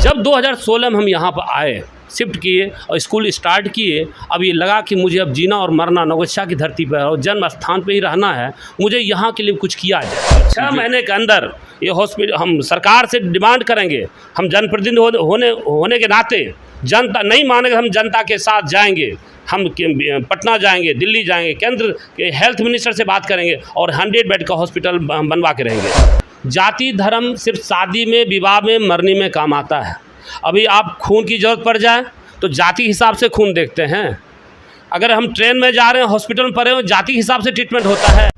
जब 2016 में हम यहाँ पर आए, शिफ्ट किए और स्कूल स्टार्ट किए, अब ये लगा कि मुझे अब जीना और मरना नौगछिया की धरती पर और जन्म स्थान पर ही रहना है, मुझे यहाँ के लिए कुछ किया जाए। 6 महीने के अंदर ये हॉस्पिटल हम सरकार से डिमांड करेंगे, हम जनप्रतिनिधि होने के नाते जनता नहीं मानेगा, हम जनता के साथ जाएंगे, हम पटना जाएंगे, दिल्ली जाएंगे, केंद्र के हेल्थ मिनिस्टर से बात करेंगे और 100 बेड का हॉस्पिटल बनवा के रहेंगे। जाति धर्म सिर्फ शादी में, विवाह में, मरने में काम आता है। अभी आप खून की ज़रूरत पड़ जाए तो जाति हिसाब से खून देखते हैं। अगर हम ट्रेन में जा रहे हैं, हॉस्पिटल में पड़े हो, जाति हिसाब से ट्रीटमेंट होता है।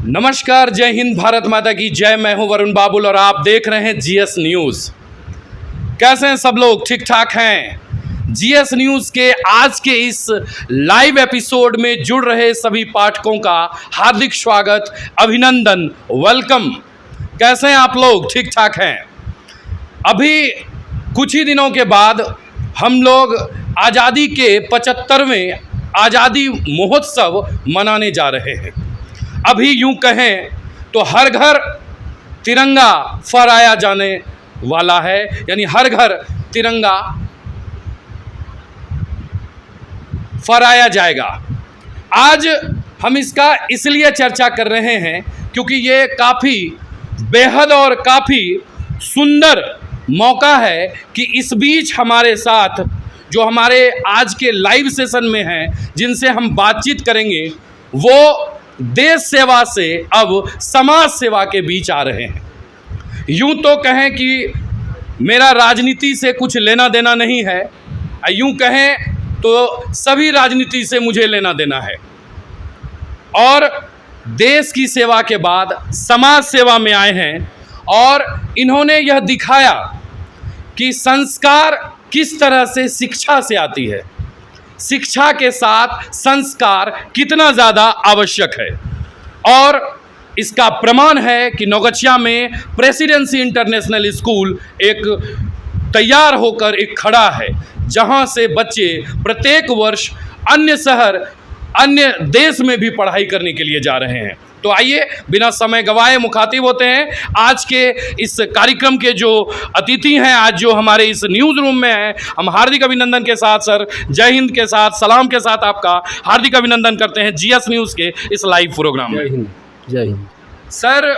नमस्कार, जय हिंद, भारत माता की जय। मैं हूं वरुण बाबुल और आप देख रहे हैं जीएस न्यूज़। कैसे हैं सब लोग? ठीक ठाक हैं? जीएस न्यूज़ के आज के इस लाइव एपिसोड में जुड़ रहे सभी पाठकों का हार्दिक स्वागत, अभिनंदन, वेलकम। कैसे हैं आप लोग? ठीक ठाक हैं? अभी कुछ ही दिनों के बाद हम लोग आज़ादी के 75वें आज़ादी महोत्सव मनाने जा रहे हैं। अभी यूं कहें तो हर घर तिरंगा फहराया जाने वाला है, यानी हर घर तिरंगा फहराया जाएगा। आज हम इसका इसलिए चर्चा कर रहे हैं क्योंकि ये काफ़ी बेहद और काफ़ी सुंदर मौका है कि इस बीच हमारे साथ जो हमारे आज के लाइव सेशन में हैं, जिनसे हम बातचीत करेंगे, वो देश सेवा से अब समाज सेवा के बीच आ रहे हैं। यूं तो कहें कि मेरा राजनीति से कुछ लेना देना नहीं है, यूं कहें तो सभी राजनीति से मुझे लेना देना है, और देश की सेवा के बाद समाज सेवा में आए हैं और इन्होंने यह दिखाया कि संस्कार किस तरह से शिक्षा से आती है, शिक्षा के साथ संस्कार कितना ज़्यादा आवश्यक है। और इसका प्रमाण है कि नौगछिया में प्रेसिडेंसी इंटरनेशनल स्कूल एक तैयार होकर एक खड़ा है, जहां से बच्चे प्रत्येक वर्ष अन्य शहर, अन्य देश में भी पढ़ाई करने के लिए जा रहे हैं। तो आइए बिना समय गवाए मुखातिब होते हैं आज के इस कार्यक्रम के जो अतिथि हैं, आज जो हमारे इस न्यूज़ रूम में हैं। हम हार्दिक अभिनंदन के साथ सर, जय हिंद के साथ, सलाम के साथ आपका हार्दिक अभिनंदन करते हैं जीएस न्यूज़ के इस लाइव प्रोग्राम में। जय हिंद, जय हिंद। सर,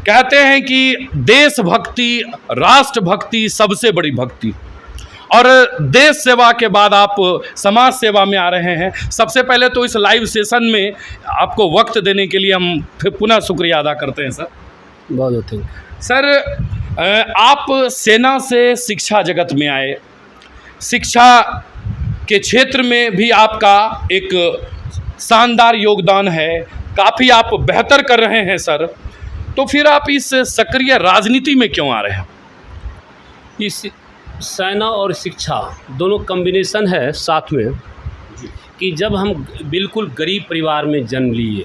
कहते हैं कि देशभक्ति, राष्ट्रभक्ति सबसे बड़ी भक्ति, और देश सेवा के बाद आप समाज सेवा में आ रहे हैं। सबसे पहले तो इस लाइव सेशन में आपको वक्त देने के लिए हम फिर पुनः शुक्रिया अदा करते हैं सर। बहुत बहुत थैंक यू। सर, आप सेना से शिक्षा जगत में आए, शिक्षा के क्षेत्र में भी आपका एक शानदार योगदान है, काफ़ी आप बेहतर कर रहे हैं सर। तो फिर आप इस सक्रिय राजनीति में क्यों आ रहे हैं? इस सेना और शिक्षा दोनों कॉम्बिनेशन है साथ में, कि जब हम बिल्कुल गरीब परिवार में जन्म लिए,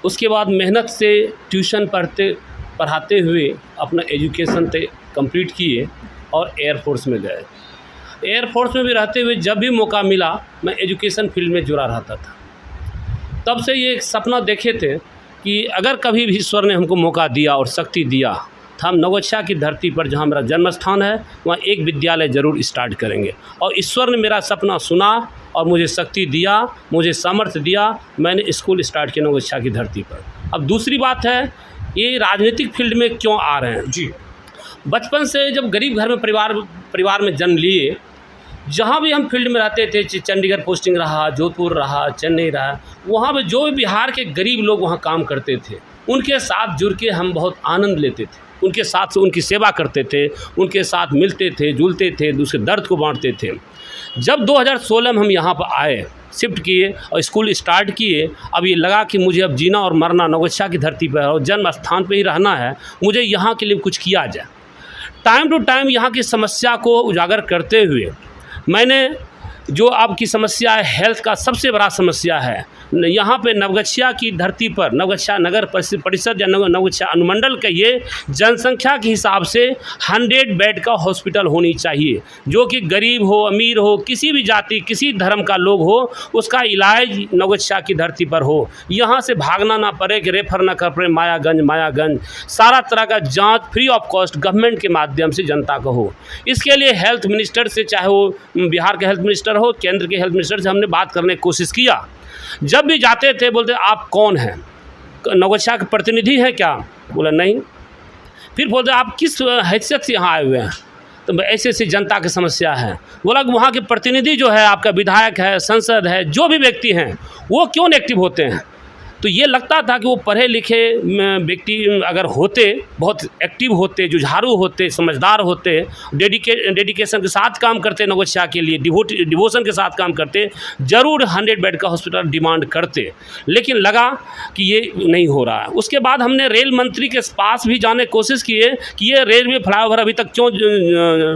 उसके बाद मेहनत से ट्यूशन पढ़ाते हुए अपना एजुकेशन कंप्लीट किए और एयरफोर्स में गए। एयरफोर्स में भी रहते हुए जब भी मौका मिला मैं एजुकेशन फील्ड में जुड़ा रहता था। तब से ये एक सपना देखे थे कि अगर कभी भी ईश्वर ने हमको मौका दिया और शक्ति दिया तो हम नौगछिया की धरती पर, जहाँ मेरा जन्म स्थान है, वहाँ एक विद्यालय ज़रूर स्टार्ट करेंगे। और ईश्वर ने मेरा सपना सुना और मुझे शक्ति दिया, मुझे सामर्थ्य दिया, मैंने स्कूल स्टार्ट किया नौगछिया की धरती पर। अब दूसरी बात है, ये राजनीतिक फील्ड में क्यों आ रहे हैं जी। बचपन से जब गरीब घर में परिवार में जन्म लिए, जहाँ भी हम फील्ड में रहते थे, चंडीगढ़ पोस्टिंग रहा, जोधपुर रहा, चेन्नई रहा, वहाँ पे जो भी बिहार के गरीब लोग वहाँ काम करते थे, उनके साथ जुड़ के हम बहुत आनंद लेते थे, उनके साथ से उनकी सेवा करते थे, उनके साथ मिलते थे, जुलते थे, दूसरे दर्द को बांटते थे। जब 2016 में हम यहाँ पर आए, शिफ्ट किए और स्कूल स्टार्ट किए, अब ये लगा कि मुझे अब जीना और मरना नौगछिया की धरती पर और जन्म स्थान पर ही रहना है, मुझे यहाँ के लिए कुछ किया जाए। टाइम टू टाइम यहाँ की समस्या को उजागर करते हुए मैंने जो आपकी समस्या है हेल्थ का, सबसे बड़ा समस्या है यहाँ पे नवगछिया की धरती पर, नवगछिया नगर परिषद या नवगछिया अनुमंडल कहिए, जनसंख्या के हिसाब से 100 बेड का हॉस्पिटल होनी चाहिए, जो कि गरीब हो, अमीर हो, किसी भी जाति, किसी धर्म का लोग हो, उसका इलाज नवगछिया की धरती पर हो। यहाँ से भागना ना पड़े कि रेफर ना कर पड़े मायागंज। सारा तरह का जाँच फ्री ऑफ कॉस्ट गवर्नमेंट के माध्यम से जनता को हो। इसके लिए हेल्थ मिनिस्टर से, चाहे वो बिहार के हेल्थ मिनिस्टर हो, केंद्र के हेल्थ मिनिस्टर से हमने बात करने की कोशिश किया। जब भी जाते थे बोलते आप कौन हैं, नवगछिया के प्रतिनिधि हैं क्या? बोला नहीं। फिर बोलते आप किस हैसियत से यहाँ आए हुए हैं? तो ऐसे ऐसी जनता की समस्या है। बोला कि वहाँ के प्रतिनिधि जो है, आपका विधायक है, संसद है, जो भी व्यक्ति हैं वो क्यों नहीं एक्टिव होते हैं? तो ये लगता था कि वो पढ़े लिखे व्यक्ति अगर होते, बहुत एक्टिव होते, जुझारू होते, समझदार होते, डेडिकेशन के साथ काम करते, नवगछिया के लिए डिवोशन के साथ काम करते, ज़रूर 100 बेड का हॉस्पिटल डिमांड करते। लेकिन लगा कि ये नहीं हो रहा है। उसके बाद हमने रेल मंत्री के पास भी जाने की कोशिश किए कि ये रेलवे फ्लाईओवर अभी तक क्यों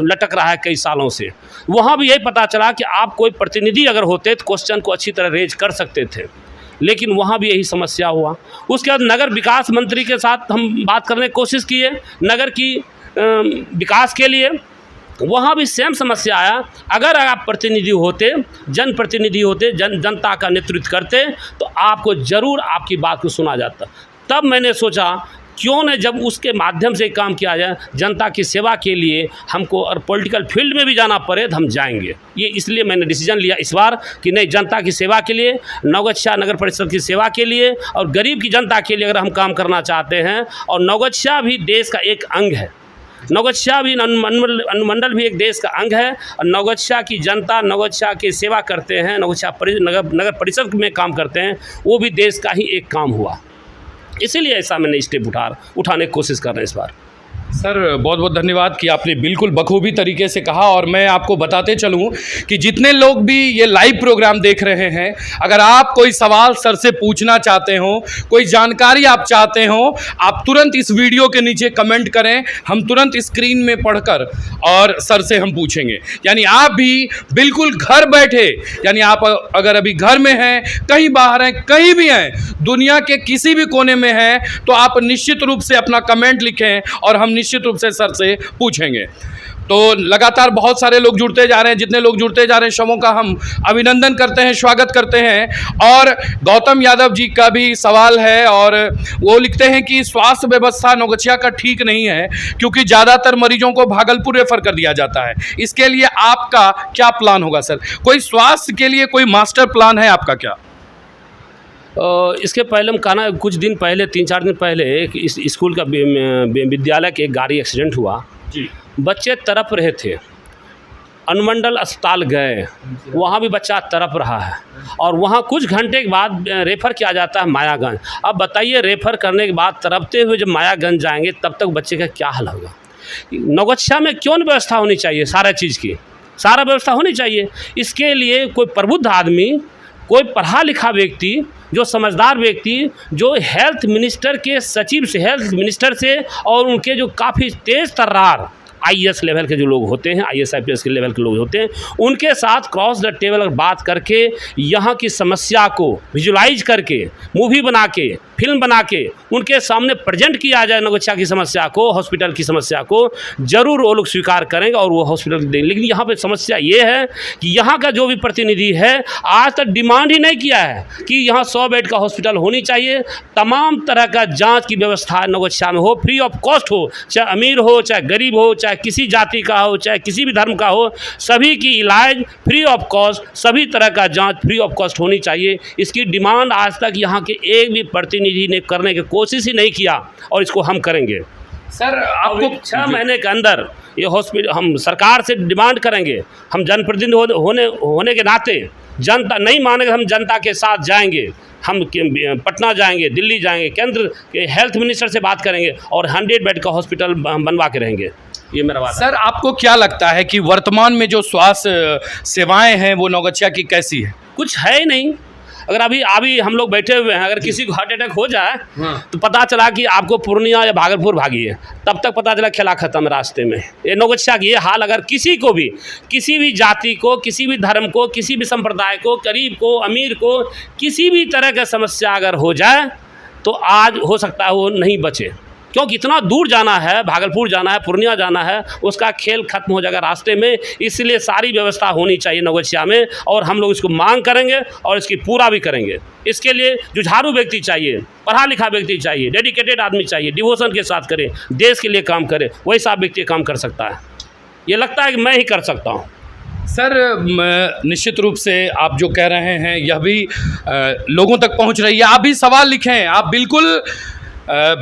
लटक रहा है कई सालों से। वहाँ भी यही पता चला कि आप कोई प्रतिनिधि अगर होते तो क्वेश्चन को अच्छी तरह रेज कर सकते थे, लेकिन वहाँ भी यही समस्या हुआ। उसके बाद नगर विकास मंत्री के साथ हम बात करने की कोशिश किए नगर की विकास के लिए, वहाँ भी सेम समस्या आया। अगर आप प्रतिनिधि होते, जनप्रतिनिधि होते, जनता का नेतृत्व करते, तो आपको ज़रूर आपकी बात को सुना जाता। तब मैंने सोचा क्यों न जब उसके माध्यम से काम किया जाए, जनता की सेवा के लिए हमको और पॉलिटिकल फील्ड में भी जाना पड़े तो हम जाएंगे। ये इसलिए मैंने डिसीजन लिया इस बार कि नहीं, जनता की सेवा के लिए, नवगछिया नगर परिषद की सेवा के लिए और गरीब की जनता के लिए अगर हम काम करना चाहते हैं, और नवगछिया भी देश का एक अंग है, नवगछिया भी अनुमंडल भी एक देश का अंग है, और नवगछिया की जनता नवगछिया की सेवा करते हैं, नवगछिया नगर परिषद में काम करते हैं, वो भी देश का ही एक काम हुआ। इसीलिए ऐसा मैंने स्टेप उठाने की कोशिश कर रहे हैं इस बार। सर बहुत बहुत धन्यवाद कि आपने बिल्कुल बखूबी तरीके से कहा। और मैं आपको बताते चलूं कि जितने लोग भी ये लाइव प्रोग्राम देख रहे हैं, अगर आप कोई सवाल सर से पूछना चाहते हो, कोई जानकारी आप चाहते हो, आप तुरंत इस वीडियो के नीचे कमेंट करें, हम तुरंत स्क्रीन में पढ़कर और सर से हम पूछेंगे। यानी आप भी बिल्कुल घर बैठे, यानी आप अगर अभी घर में हैं, कहीं बाहर हैं, कहीं भी हैं, दुनिया के किसी भी कोने में हैं, तो आप निश्चित रूप से अपना कमेंट लिखें और हम निश्चित रूप से सर से पूछेंगे। तो लगातार बहुत सारे लोग जुड़ते जा रहे हैं। जितने लोग जुड़ते जा रहे हैं सबों का हम अभिनंदन करते हैं, स्वागत करते हैं। और गौतम यादव जी का भी सवाल है, और वो लिखते हैं कि स्वास्थ्य व्यवस्था नवगछिया का ठीक नहीं है, क्योंकि ज़्यादातर मरीजों को भागलपुर रेफर कर दिया जाता है। इसके लिए आपका क्या प्लान होगा सर? कोई स्वास्थ्य के लिए कोई मास्टर प्लान है आपका क्या? इसके पहले हम कहना, कुछ दिन पहले, 3-4 दिन पहले एक स्कूल का विद्यालय के एक गाड़ी एक्सीडेंट हुआ जी। बच्चे तड़प रहे थे, अनुमंडल अस्पताल गए, वहाँ भी बच्चा तड़प रहा है, और वहाँ कुछ घंटे के बाद रेफ़र किया जाता है मायागंज। अब बताइए, रेफ़र करने के बाद तड़पते हुए जब मायागंज जाएंगे तब तक बच्चे का क्या हाल होगा? नवगछिया में क्यों नहीं व्यवस्था होनी चाहिए? सारा चीज़ की सारा व्यवस्था होनी चाहिए। इसके लिए कोई प्रबुद्ध आदमी, कोई पढ़ा लिखा व्यक्ति, जो समझदार व्यक्ति, जो हेल्थ मिनिस्टर के सचिव से, हेल्थ मिनिस्टर से, और उनके जो काफ़ी तेज़ तर्रार आईएएस लेवल के जो लोग होते हैं, आईएएस आईपीएस के लेवल के लोग होते हैं, उनके साथ क्रॉस द टेबल और बात करके यहाँ की समस्या को विजुलाइज करके, मूवी बना के, फिल्म बना के उनके सामने प्रेजेंट किया जाए नवगछिया की समस्या को, हॉस्पिटल की समस्या को, ज़रूर वो लोग स्वीकार करेंगे और वो हॉस्पिटल देंगे। लेकिन यहाँ पे समस्या ये है कि यहाँ का जो भी प्रतिनिधि है आज तक डिमांड ही नहीं किया है कि यहाँ 100 बेड का हॉस्पिटल होनी चाहिए। तमाम तरह का जाँच की व्यवस्था नवगछिया में हो, फ्री ऑफ कॉस्ट हो, चाहे अमीर हो, चाहे गरीब हो, चाहे किसी जाति का हो, चाहे किसी भी धर्म का हो, सभी की इलाज फ्री ऑफ कॉस्ट, सभी तरह का जाँच फ्री ऑफ कॉस्ट होनी चाहिए। इसकी डिमांड आज तक यहाँ के एक भी प्रतिनिधि ने करने की कोशिश ही नहीं किया, और इसको हम करेंगे। सर आपको 6 महीने के अंदर ये हॉस्पिटल हम सरकार से डिमांड करेंगे। हम जनप्रतिनिधि होने के नाते जनता नहीं मानेगा, हम जनता के साथ जाएंगे, हम पटना जाएंगे, दिल्ली जाएंगे, केंद्र के हेल्थ मिनिस्टर से बात करेंगे और 100 बेड का हॉस्पिटल बनवा के रहेंगे। ये मेरा बात। सर आपको क्या लगता है कि वर्तमान में जो स्वास्थ्य सेवाएं हैं वो नवगछिया की कैसी है? कुछ है ही नहीं। अगर अभी अभी हम लोग बैठे हुए हैं, अगर किसी को हार्ट अटैक हो जाए हाँ। तो पता चला कि आपको पूर्णिया या भागलपुर भागिए, तब तक पता चला खेला खत्म रास्ते में। ये नौगछिया की ये हाल अगर किसी को भी, किसी भी जाति को, किसी भी धर्म को, किसी भी संप्रदाय को, गरीब को, अमीर को, किसी भी तरह की समस्या अगर हो जाए तो आज हो सकता है वो नहीं बचे, क्योंकि इतना दूर जाना है, भागलपुर जाना है, पूर्णिया जाना है, उसका खेल खत्म हो जाएगा रास्ते में। इसलिए सारी व्यवस्था होनी चाहिए नौगछिया में, और हम लोग इसको मांग करेंगे और इसकी पूरा भी करेंगे। इसके लिए जुझारू व्यक्ति चाहिए, पढ़ा लिखा व्यक्ति चाहिए, डेडिकेटेड आदमी चाहिए, डिवोशन के साथ करे, देश के लिए काम करे, वैसा व्यक्ति काम कर सकता है। ये लगता है कि मैं ही कर सकता हूँ। सर निश्चित रूप से आप जो कह रहे हैं यह भी लोगों तक पहुंच रही है। आप भी सवाल लिखें, आप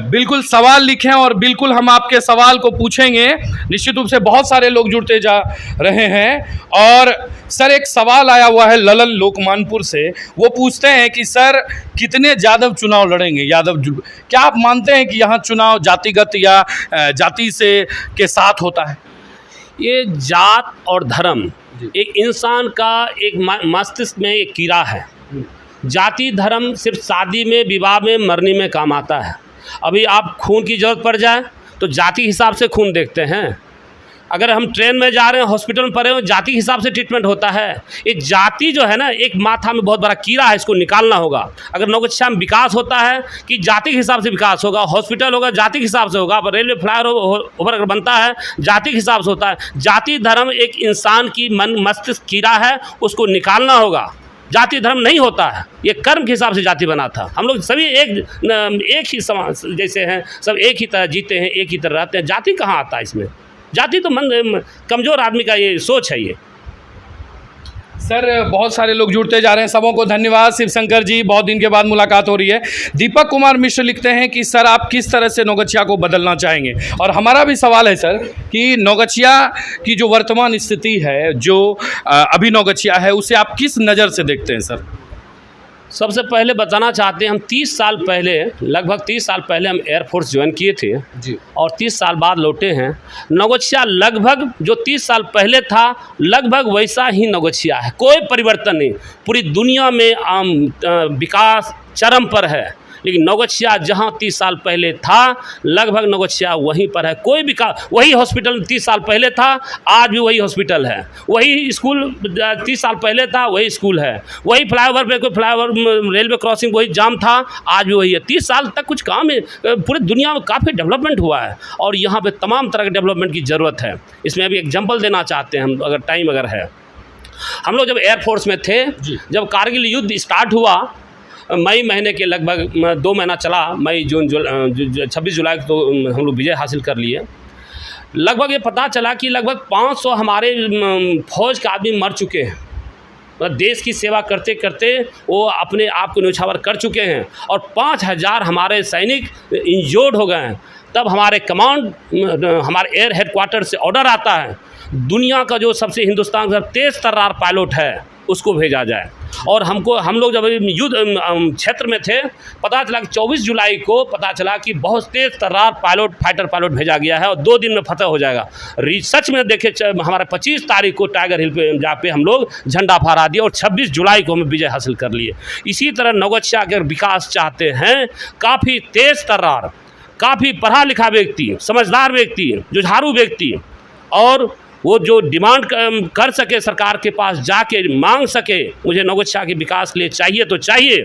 बिल्कुल सवाल लिखें और बिल्कुल हम आपके सवाल को पूछेंगे। निश्चित रूप से बहुत सारे लोग जुड़ते जा रहे हैं। और सर एक सवाल आया हुआ है ललन लोकमानपुर से, वो पूछते हैं कि सर कितने यादव चुनाव लड़ेंगे? क्या आप मानते हैं कि यहाँ चुनाव जातिगत या जाति से के साथ होता है? ये जात और धर्म एक इंसान का एक मस्तिष्क में एक कीड़ा है। जाति धर्म सिर्फ शादी में, विवाह में, मरने में काम आता है। अभी आप खून की ज़रूरत पड़ जाए तो जाति हिसाब से खून देखते हैं। अगर हम ट्रेन में जा रहे हैं, हॉस्पिटल में पड़े हो, जाति हिसाब से ट्रीटमेंट होता है। एक जाति जो है ना, एक माथा में बहुत बड़ा कीड़ा है, इसको निकालना होगा। अगर नौगछिया में विकास होता है कि जाति के हिसाब से विकास होगा, हॉस्पिटल होगा जाति के हिसाब से होगा, रेलवे फ्लाईओवर अगर बनता है जाति के हिसाब से होता है। जाति धर्म एक इंसान की मन मस्तिष्क कीड़ा है, उसको निकालना होगा। जाति धर्म नहीं होता है, ये कर्म के हिसाब से जाति बना था। हम लोग सभी एक ही समाज जैसे हैं, सब एक ही तरह जीते हैं, एक ही तरह रहते हैं। जाति कहाँ आता है इसमें? जाति तो मन कमज़ोर आदमी का ये सोच है। ये सर बहुत सारे लोग जुड़ते जा रहे हैं, सबों को धन्यवाद। शिवशंकर जी, बहुत दिन के बाद मुलाकात हो रही है। दीपक कुमार मिश्र लिखते हैं कि सर आप किस तरह से नौगछिया को बदलना चाहेंगे? और हमारा भी सवाल है सर कि नौगछिया की जो वर्तमान स्थिति है, जो अभी नौगछिया है, उसे आप किस नज़र से देखते हैं सर? सबसे पहले बताना चाहते हैं, हम 30 साल पहले, लगभग 30 साल पहले हम एयरफोर्स ज्वाइन किए थे जी, और 30 साल बाद लौटे हैं। नौगछिया लगभग जो 30 साल पहले था लगभग वैसा ही नौगछिया है, कोई परिवर्तन नहीं। पूरी दुनिया में विकास चरम पर है, लेकिन नौगछिया जहाँ 30 साल पहले था लगभग नौगछिया वहीं पर है। कोई विकास, वही हॉस्पिटल 30 साल पहले था, आज भी वही हॉस्पिटल है। वही स्कूल 30 साल पहले था, वही स्कूल है। वही फ्लाईओवर पे, कोई फ्लाईओवर रेलवे क्रॉसिंग वही जाम था, आज भी वही है। 30 साल तक कुछ काम है, पूरी दुनिया में काफ़ी डेवलपमेंट हुआ है और यहाँ पे तमाम तरह के डेवलपमेंट की ज़रूरत है। इसमें अभी एग्जाम्पल देना चाहते हैं हम, अगर टाइम अगर है। हम लोग जब एयरफोर्स में थे, जब कारगिल युद्ध स्टार्ट हुआ, मई महीने के लगभग 2 महीना चला, मई जून 26 जुलाई को तो हम लोग विजय हासिल कर लिए। लगभग ये पता चला कि लगभग 500 हमारे फौज के आदमी मर चुके हैं। मतलब देश की सेवा करते करते वो अपने आप को न्यौछावर कर चुके हैं और 5000 हमारे सैनिक इंजर्ड हो गए हैं। तब हमारे कमांड, हमारे एयर हेडक्वार्टर से ऑर्डर आता है, दुनिया का जो सबसे हिंदुस्तान का तेज़ तर्रार पायलट है उसको भेजा जाए। और हम लोग जब युद्ध क्षेत्र में थे, पता चला कि 24 जुलाई को पता चला कि बहुत तेज़ तर्रार फाइटर पायलट भेजा गया है और 2 दिन में फतह हो जाएगा। सच में देखे, हमारे 25 तारीख को टाइगर हिल पे जहाँ पे हम लोग झंडा फहरा दिया और 26 जुलाई को हमें विजय हासिल कर लिए। इसी तरह नौगछिया अगर विकास चाहते हैं, काफ़ी तेज़ तर्रार, काफ़ी पढ़ा लिखा व्यक्ति, समझदार व्यक्ति, जुझारू व्यक्ति, और वो जो डिमांड कर सके, सरकार के पास जाके मांग सके, मुझे नौगछिया के विकास के लिए चाहिए तो चाहिए,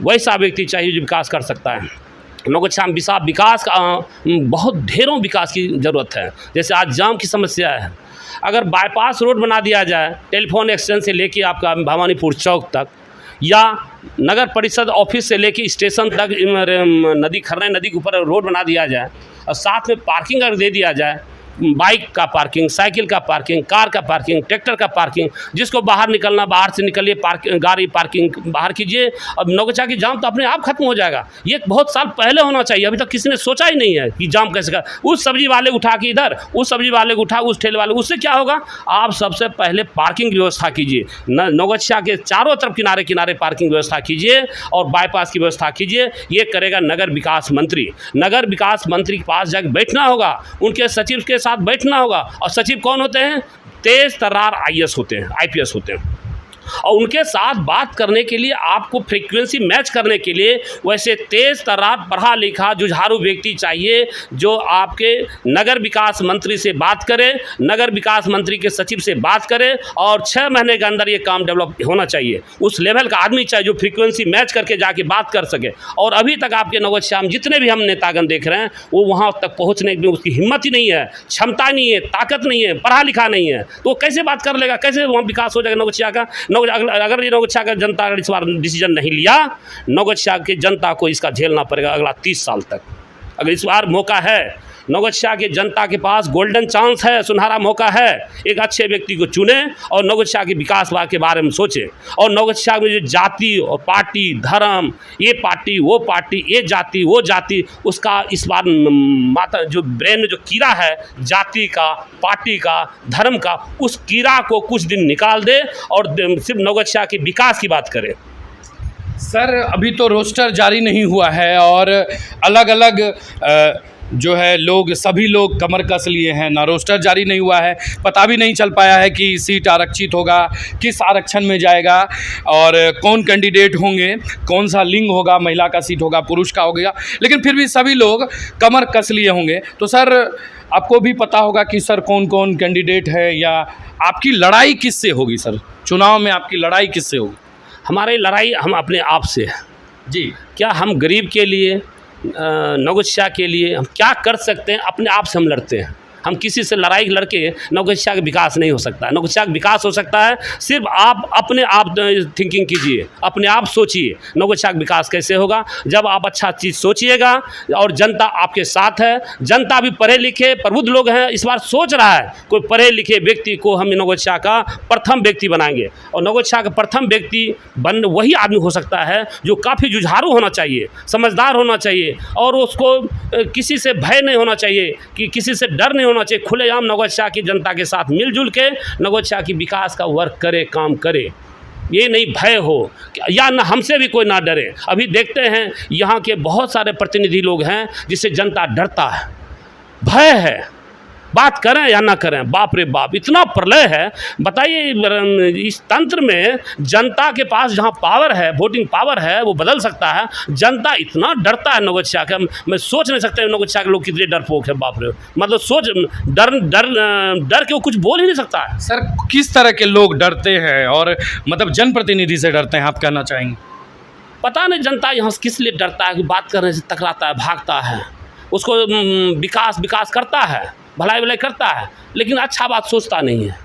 वैसा व्यक्ति चाहिए जो विकास कर सकता है। नौगछिया में विकास का बहुत ढेरों विकास की ज़रूरत है। जैसे आज जाम की समस्या है, अगर बाईपास रोड बना दिया जाए टेलीफोन एक्सचेंज से लेके आपका भवानीपुर चौक तक, या नगर परिषद ऑफिस से लेके स्टेशन तक खर्राई नदी के ऊपर रोड बना दिया जाए और साथ में पार्किंग अगर दे दिया जाए, बाइक का पार्किंग, साइकिल का पार्किंग, कार का पार्किंग, ट्रैक्टर का पार्किंग, जिसको बाहर निकलना बाहर से निकलिए, गाड़ी पार्किंग बाहर कीजिए। अब नौगछिया की जाम तो अपने आप खत्म हो जाएगा। ये बहुत साल पहले होना चाहिए, अभी तक किसी ने सोचा ही नहीं है कि जाम कैसे कर। उस सब्जी वाले को उठा के इधर, उस सब्जी वाले को उठा उस ठेले वाले, उससे क्या होगा? आप सबसे पहले पार्किंग व्यवस्था कीजिए, नौगछिया के चारों तरफ किनारे किनारे पार्किंग व्यवस्था कीजिए और बाईपास की व्यवस्था कीजिए। ये करेगा नगर विकास मंत्री। नगर विकास मंत्री के पास जाकर बैठना होगा, उनके सचिव के साथ बैठना होगा। और सचिव कौन होते हैं? तेज तर्रार IAS होते हैं, IPS होते हैं। और उनके साथ बात करने के लिए आपको फ्रीक्वेंसी मैच करने के लिए वैसे तेज़ तर्रार पढ़ा लिखा जुझारू व्यक्ति चाहिए, जो आपके नगर विकास मंत्री से बात करे, नगर विकास मंत्री के सचिव से बात करे और 6 महीने के अंदर ये काम डेवलप होना चाहिए। उस लेवल का आदमी चाहिए जो फ्रीक्वेंसी मैच करके जाके बात कर सके। और अभी तक आपके नवगत श्याम जितने भी हम नेतागण देख रहे हैं वो वहाँ तक पहुँचने की उसकी हिम्मत ही नहीं है, क्षमता नहीं है, ताकत नहीं है, पढ़ा लिखा नहीं है, तो कैसे बात कर लेगा, कैसे वहाँ विकास हो जाएगा नवगत श्याम का। अगर ये नवगत श्याम का जनता अगर इस बार डिसीजन नहीं लिया, नवगत श्याम की जनता को इसका झेलना पड़ेगा अगला 30 साल तक। अगर इस बार मौका है, नवगत श्याम की जनता के पास गोल्डन चांस है, सुनहरा मौका है, एक अच्छे व्यक्ति को चुने और नवगत श्याम के विकास के बारे में सोचे। और नवगत श्याम में जो जाति और पार्टी धर्म, ये पार्टी वो पार्टी, ये जाति वो जाति, उसका इस बार माता जो ब्रेन में जो कीड़ा है जाति का, पार्टी का, धर्म का, उस कीड़ा को कुछ दिन निकाल दे और सिर्फ नवगत श्याम के विकास की बात करे। सर अभी तो रोस्टर जारी नहीं हुआ है और अलग अलग जो है लोग सभी लोग कमर कस लिए हैं, ना रोस्टर जारी नहीं हुआ है, पता भी नहीं चल पाया है कि सीट आरक्षित होगा, किस आरक्षण में जाएगा और कौन कैंडिडेट होंगे, कौन सा लिंग होगा, महिला का सीट होगा, पुरुष का होगा, लेकिन फिर भी सभी लोग कमर कस लिए होंगे। तो सर आपको भी पता होगा कि सर कौन कौन कैंडिडेट है या आपकी लड़ाई किससे होगी? सर चुनाव में आपकी लड़ाई किससे होगी? हमारी लड़ाई हम अपने आप से है जी। क्या हम गरीब के लिए, नवगत श्याम के लिए हम क्या कर सकते हैं, अपने आप से हम लड़ते हैं। हम किसी से लड़ाई लड़के नवगत श्याम का विकास नहीं हो सकता है। नवगत श्याम का विकास हो सकता है सिर्फ आप अपने आप थिंकिंग कीजिए, अपने आप सोचिए नवगत श्याम का विकास कैसे होगा। जब आप अच्छा चीज़ सोचिएगा और जनता आपके साथ है, जनता भी पढ़े लिखे प्रबुद्ध लोग हैं, इस बार सोच रहा है कोई पढ़े लिखे व्यक्ति को हम नवगत श्याम का प्रथम व्यक्ति बनाएंगे। और नवगत श्याम का प्रथम व्यक्ति बन वही आदमी हो सकता है जो काफ़ी जुझारू होना चाहिए, समझदार होना चाहिए और उसको किसी से भय नहीं होना चाहिए, कि किसी से डर नहीं होना चाहिए। खुलेआम नवगत श्याम की जनता के साथ मिलजुल के नवगत श्याम की विकास का वर्क करे, काम करे, ये नहीं भय हो या ना हमसे भी कोई ना डरे। अभी देखते हैं यहाँ के बहुत सारे प्रतिनिधि लोग हैं जिससे जनता डरता है, भय है, बात करें या ना करें। बाप रे बाप, इतना प्रलय है। बताइए इस तंत्र में जनता के पास जहाँ पावर है, वोटिंग पावर है, वो बदल सकता है। जनता इतना डरता है नवगत श्याम का, मैं सोच नहीं सकते नवगत श्याम के लोग कितने डरपोक है। बाप रे, मतलब सोच डर के वो कुछ बोल ही नहीं सकता है। सर किस तरह के लोग डरते हैं और मतलब जनप्रतिनिधि से डरते हैं, आप कहना चाहेंगे? पता नहीं जनता यहाँ से किस लिए डरता है, कि बात करने से टकराता है, भागता है। उसको विकास करता है, भलाई करता है, लेकिन अच्छा बात सोचता नहीं है।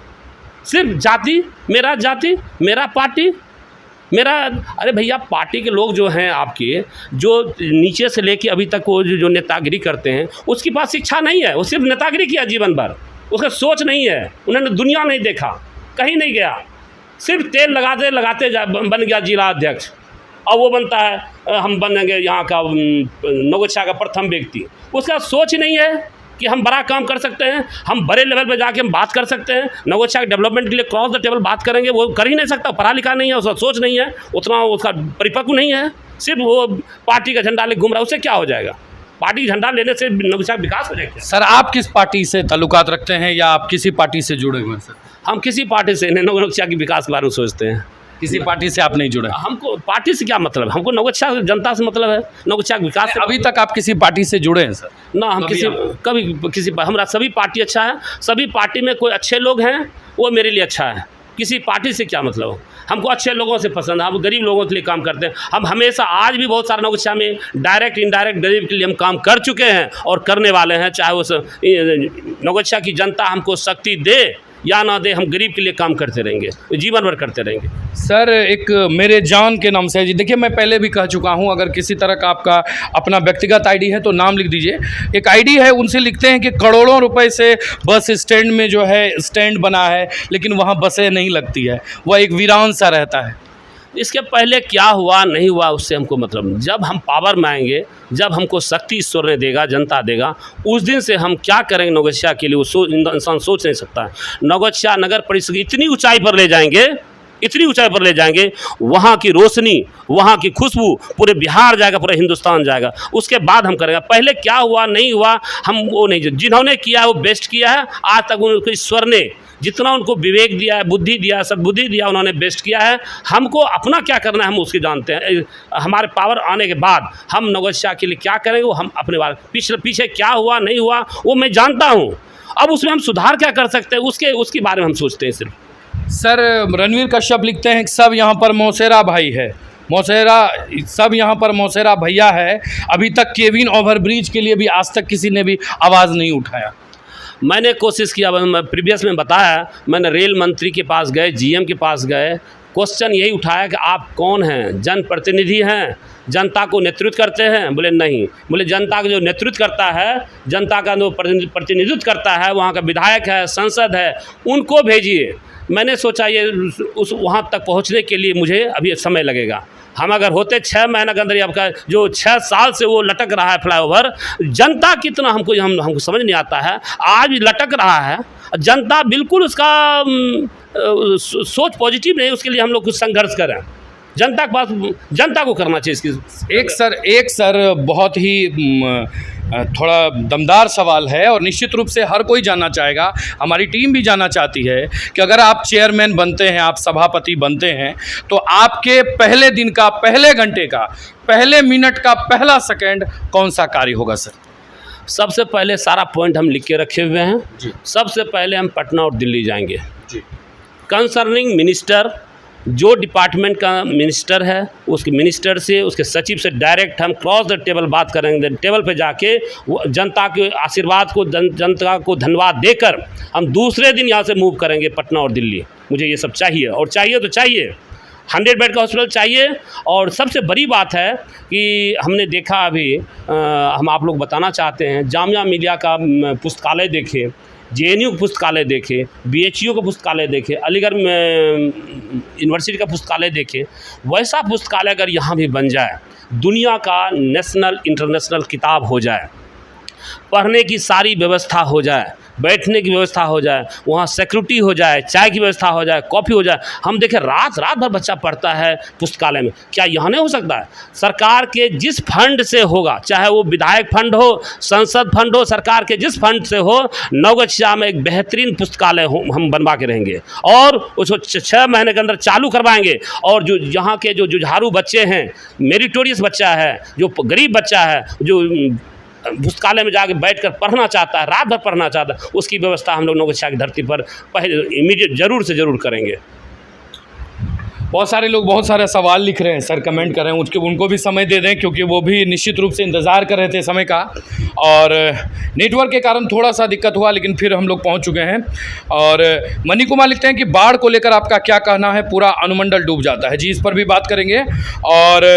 सिर्फ जाति, मेरा पार्टी, मेरा। अरे भैया, पार्टी के लोग जो हैं आपके, जो नीचे से लेके अभी तक वो जो नेतागिरी करते हैं, उसके पास शिक्षा नहीं है। वो सिर्फ नेतागिरी किया जीवन भर, उसका सोच नहीं है। उन्होंने दुनिया नहीं देखा, कहीं नहीं गया, सिर्फ तेल लगाते बन गया जिला अध्यक्ष। और वो बनता है हम बनेंगे यहाँ का नवगत श्याम का प्रथम व्यक्ति। उसका सोच ही नहीं है कि हम बड़ा काम कर सकते हैं, हम बड़े लेवल पे जाके हम बात कर सकते हैं। नवगत श्याम डेवलपमेंट के लिए क्रॉस द टेबल बात करेंगे, वो कर ही नहीं सकता। पढ़ा लिखा नहीं है, उसका सोच नहीं है, उतना उसका परिपक्व नहीं है। सिर्फ वो पार्टी का झंडा ले घूम रहा है, उससे क्या हो जाएगा? पार्टी झंडा लेने से नवगत श्याम विकास हो जाएगा? सर आप किस पार्टी से ताल्लुकात रखते हैं या आप किसी पार्टी से जुड़े हुए हैं? सर हम किसी पार्टी से नहीं, नवगत श्याम के विकास के बारे में सोचते हैं। किसी पार्टी से आप नहीं जुड़े? हमको पार्टी से क्या मतलब है, हमको नवगत श्याम जनता से मतलब है, नवगत श्याम विकास से। अभी तक आप किसी पार्टी से जुड़े हैं? सर ना, हम किसी हमारा सभी पार्टी अच्छा है। सभी पार्टी में कोई अच्छे लोग हैं, वो मेरे लिए अच्छा है। किसी पार्टी से क्या मतलब? हमको अच्छे लोगों से पसंद है, हम गरीब लोगों के लिए काम करते हैं। हम हमेशा आज भी बहुत सारे नवगत श्याम में डायरेक्ट इनडायरेक्ट गरीब के लिए हम काम कर चुके हैं और करने वाले हैं। चाहे वो नवगत श्याम की जनता हमको शक्ति दे या ना दे, हम गरीब के लिए काम करते रहेंगे, जीवन भर करते रहेंगे। सर एक मेरे जान के नाम से है जी। देखिए मैं पहले भी कह चुका हूं, अगर किसी तरह का आपका अपना व्यक्तिगत आईडी है तो नाम लिख दीजिए। एक आईडी है, उनसे लिखते हैं कि करोड़ों रुपए से बस स्टैंड में जो है स्टैंड बना है, लेकिन वहाँ बसें नहीं लगती है, वह एक वीरान सा रहता है। इसके पहले क्या हुआ नहीं हुआ उससे हमको मतलब। जब हम पावर में आएंगे, जब हमको शक्ति ईश्वर ने देगा, जनता देगा, उस दिन से हम क्या करेंगे नवगत श्याम के लिए वो इंसान सोच नहीं सकता है। नवगत श्याम नगर परिषद इतनी ऊंचाई पर ले जाएंगे इतनी ऊंचाई पर ले जाएंगे, वहाँ की रोशनी, वहाँ की खुशबू पूरे बिहार जाएगा, पूरे हिंदुस्तान जाएगा। उसके बाद हम करेंगे। पहले क्या हुआ नहीं हुआ हम वो नहीं, जिन्होंने किया वो बेस्ट किया है। आज तक उनको ईश्वर ने जितना उनको विवेक दिया है, बुद्धि दिया है, सद्बुद्धि दिया, उन्होंने बेस्ट किया है। हमको अपना क्या करना है हम उसके जानते हैं। हमारे पावर आने के बाद हम नौगछिया के लिए क्या करेंगे वो हम अपने बारे, पीछे क्या हुआ नहीं हुआ वो मैं जानता हूँ। अब उसमें हम सुधार क्या कर सकते हैं उसके बारे में हम सोचते हैं सिर्फ। सर रणवीर कश्यप लिखते हैं कि सब यहाँ पर मौसेरा भाई है, मौसेरा, सब यहाँ पर मौसेरा भैया है। अभी तक केविन ओवरब्रिज के लिए भी आज तक किसी ने भी आवाज़ नहीं उठाया। मैंने कोशिश किया, प्रीवियस में बताया, मैंने रेल मंत्री के पास गए, जीएम के पास गए, क्वेश्चन यही उठाया कि आप कौन हैं, जनप्रतिनिधि हैं, जनता को नेतृत्व करते हैं? बोले नहीं। बोले जनता का जो नेतृत्व करता है, जनता का जो प्रतिनिधित्व करता है, वहाँ का विधायक है, सांसद है, उनको भेजिए। मैंने सोचा ये उस वहाँ तक पहुँचने के लिए मुझे अभी समय लगेगा। हम अगर होते 6 महीने के अंदर ही, आपका जो 6 साल से वो लटक रहा है फ्लाईओवर, जनता कितना हमको समझ नहीं आता है। आज भी लटक रहा है, जनता बिल्कुल उसका सोच पॉजिटिव नहीं, उसके लिए हम लोग कुछ संघर्ष करें। जनता के पास, जनता को करना चाहिए इसकी। एक सर बहुत ही थोड़ा दमदार सवाल है और निश्चित रूप से हर कोई जानना चाहेगा, हमारी टीम भी जानना चाहती है कि अगर आप चेयरमैन बनते हैं, आप सभापति बनते हैं, तो आपके पहले दिन का, पहले घंटे का, पहले मिनट का पहला सेकंड कौन सा कार्य होगा सर? सबसे पहले सारा पॉइंट हम लिख के रखे हुए हैं जी। सबसे पहले हम पटना और दिल्ली जाएंगे जी। कंसर्निंग मिनिस्टर, जो डिपार्टमेंट का मिनिस्टर है, उसके मिनिस्टर से, उसके सचिव से डायरेक्ट हम क्रॉस द टेबल बात करेंगे। टेबल पे जाके जनता के आशीर्वाद को, जनता को धन्यवाद देकर हम दूसरे दिन यहाँ से मूव करेंगे पटना और दिल्ली। मुझे ये सब चाहिए, और चाहिए तो चाहिए 100 बेड का हॉस्पिटल चाहिए। और सबसे बड़ी बात है कि हमने देखा अभी, हम आप लोग बताना चाहते हैं, जामिया मिलिया का पुस्तकालय देखे, JNU पुस्तकालय देखे, BHU का पुस्तकालय देखे, अलीगढ़ यूनिवर्सिटी का पुस्तकालय देखे, वैसा पुस्तकालय अगर यहाँ भी बन जाए, दुनिया का नेशनल इंटरनेशनल किताब हो जाए, पढ़ने की सारी व्यवस्था हो जाए, बैठने की व्यवस्था हो जाए, वहाँ सिक्योरिटी हो जाए, चाय की व्यवस्था हो जाए, कॉफ़ी हो जाए। हम देखें रात भर बच्चा पढ़ता है पुस्तकालय में, क्या यहाँ नहीं हो सकता है? सरकार के जिस फंड से होगा, चाहे वो विधायक फंड हो, संसद फंड हो, सरकार के जिस फंड से हो, नौगछिया में एक बेहतरीन पुस्तकालय हम बनवा के रहेंगे और उसको 6 महीने के अंदर चालू करवाएंगे। और जो यहाँ के जो जुझारू बच्चे हैं, मेरिटोरियस बच्चा है, जो गरीब बच्चा है, जो पुस्तकालय में जाके बैठकर पढ़ना चाहता है, रात भर पढ़ना चाहता है, उसकी व्यवस्था हम लोग नौगछिया की धरती पर पहले इमीडिएट ज़रूर से ज़रूर करेंगे। बहुत सारे लोग बहुत सारे सवाल लिख रहे हैं सर, कमेंट कर रहे हैं, उनको भी समय दे दें क्योंकि वो भी निश्चित रूप से इंतज़ार कर रहे थे समय का, और नेटवर्क के कारण थोड़ा सा दिक्कत हुआ, लेकिन फिर हम लोग पहुंच चुके हैं। और मनी कुमार लिखते हैं कि बाढ़ को लेकर आपका क्या कहना है, पूरा अनुमंडल डूब जाता है? जी, इस पर भी बात करेंगे। और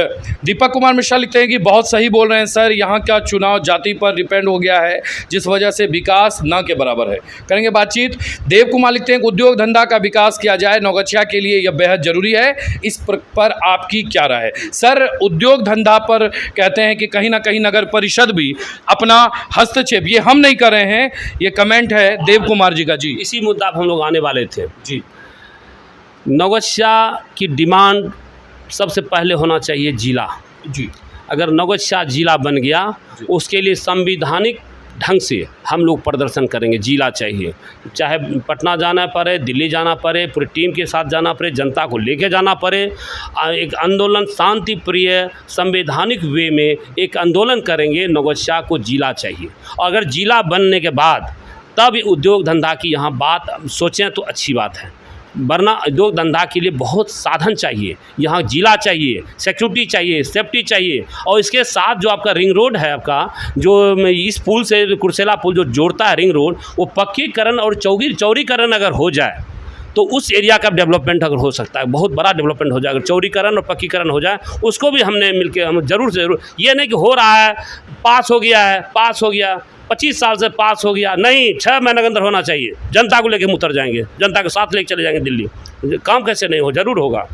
दीपक कुमार मिश्रा लिखते हैं कि बहुत सही बोल रहे हैं सर, यहाँ का चुनाव जाति पर डिपेंड हो गया है, जिस वजह से विकास न के बराबर है। करेंगे बातचीत। देव कुमार लिखते हैं कि उद्योग धंधा का विकास किया जाए, नौगछिया के लिए यह बेहद ज़रूरी है, इस पर आपकी क्या राय है? सर, उद्योग धंधा पर कहते हैं कि कहीं ना कहीं नगर परिषद भी अपना हस्तक्षेप, ये हम नहीं कर रहे हैं, ये कमेंट है देव कुमार जी का। जी, इसी मुद्दा पर हम लोग आने वाले थे जी। नौगछिया की डिमांड सबसे पहले होना चाहिए जिला जी। अगर नौगछिया जिला बन गया, उसके लिए संवैधानिक ढंग से हम लोग प्रदर्शन करेंगे। जिला चाहिए, चाहे पटना जाना पड़े, दिल्ली जाना पड़े, पूरी टीम के साथ जाना पड़े, जनता को लेके जाना पड़े, एक आंदोलन शांति प्रिय संवैधानिक वे में एक आंदोलन करेंगे। नौगछिया को जिला चाहिए, और अगर जिला बनने के बाद तब उद्योग धंधा की यहाँ बात सोचें तो अच्छी बात है, वरना उद्योग धंधा के लिए बहुत साधन चाहिए। यहाँ जिला चाहिए, सिक्योरिटी चाहिए, सेफ्टी चाहिए, और इसके साथ जो आपका रिंग रोड है, आपका जो इस पुल से कुर्सेला पुल जो जोड़ता है रिंग रोड, वो पक्कीकरण और चौड़ीकरण अगर हो जाए तो उस एरिया का डेवलपमेंट अगर हो सकता है, बहुत बड़ा डेवलपमेंट हो जाए। अगर चौड़ीकरण और पक्कीकरण हो जाए, उसको भी हमने मिलके हम ज़रूर से ज़रूर, ये नहीं कि हो रहा है, पास हो गया 25 साल से पास हो गया, नहीं, 6 महीने के अंदर होना चाहिए। जनता को लेके हम उतर जाएंगे, जनता के साथ लेके चले जाएंगे दिल्ली, काम कैसे नहीं हो, ज़रूर होगा।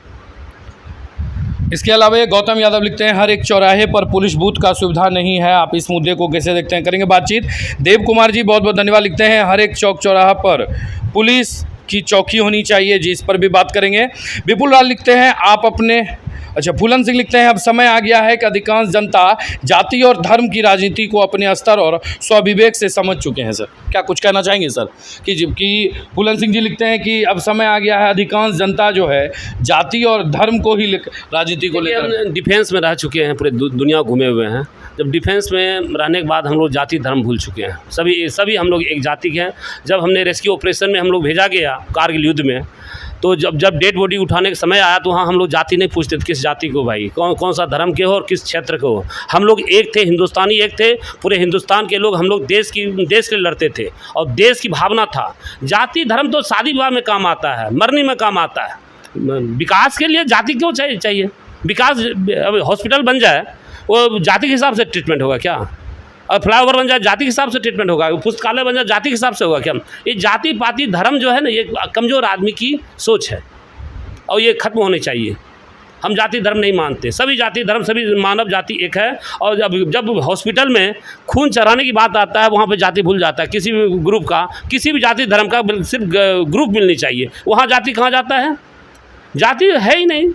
इसके अलावा ये गौतम यादव लिखते हैं हर एक चौराहे पर पुलिस बूथ का सुविधा नहीं है, आप इस मुद्दे को कैसे देखते हैं? करेंगे बातचीत। देव कुमार जी बहुत बहुत धन्यवाद लिखते हैं हर एक चौक चौराहा पर पुलिस की चौकी होनी चाहिए जी, इस पर भी बात करेंगे। विपुल लाल लिखते हैं आप अपने, अच्छा फूलन सिंह लिखते हैं अब समय आ गया है कि अधिकांश जनता जाति और धर्म की राजनीति को अपने स्तर और स्वविवेक से समझ चुके हैं। सर क्या कुछ कहना चाहेंगे सर कि फूलन सिंह जी लिखते हैं कि अब समय आ गया है, अधिकांश जनता जो है जाति और धर्म को ही राजनीति को लेकर। डिफेंस में रह चुके हैं, पूरे दुनिया घूमे हुए हैं। जब डिफेंस में रहने के बाद हम लोग जाति धर्म भूल चुके हैं। सभी हम लोग एक जाति के हैं। जब हमने रेस्क्यू ऑपरेशन में हम लोग भेजा गया कारगिल युद्ध में, तो जब डेड बॉडी उठाने का समय आया तो वहाँ हम लोग जाति नहीं पूछते थे, किस जाति को भाई, कौन सा धर्म के हो और किस क्षेत्र के हो। हम लोग एक थे, हिंदुस्तानी एक थे, पूरे हिंदुस्तान के लोग हम लोग देश के लिए लड़ते थे और देश की भावना था। जाति धर्म तो शादी विवाह में काम आता है, मरने में काम आता है, विकास के लिए जाति क्यों चाहिए? विकास, अब हॉस्पिटल बन जाए वो जाति के हिसाब से ट्रीटमेंट होगा क्या? और फ्लाईओवर बन जाए जाति के हिसाब से ट्रीटमेंट होगा, पुस्तकालय बन जाए जाति के हिसाब से होगा क्या? ये जाति पाति धर्म जो है ना, ये कमज़ोर आदमी की सोच है और ये खत्म होनी चाहिए। हम जाति धर्म नहीं मानते, सभी जाति धर्म सभी मानव जाति एक है। और जब हॉस्पिटल में खून चढ़ाने की बात आता है वहाँ पे जाति भूल जाता है। किसी भी ग्रुप का, किसी भी जाति धर्म का सिर्फ ग्रुप मिलनी चाहिए, वहाँ जाति कहाँ जाता है? जाति है ही नहीं।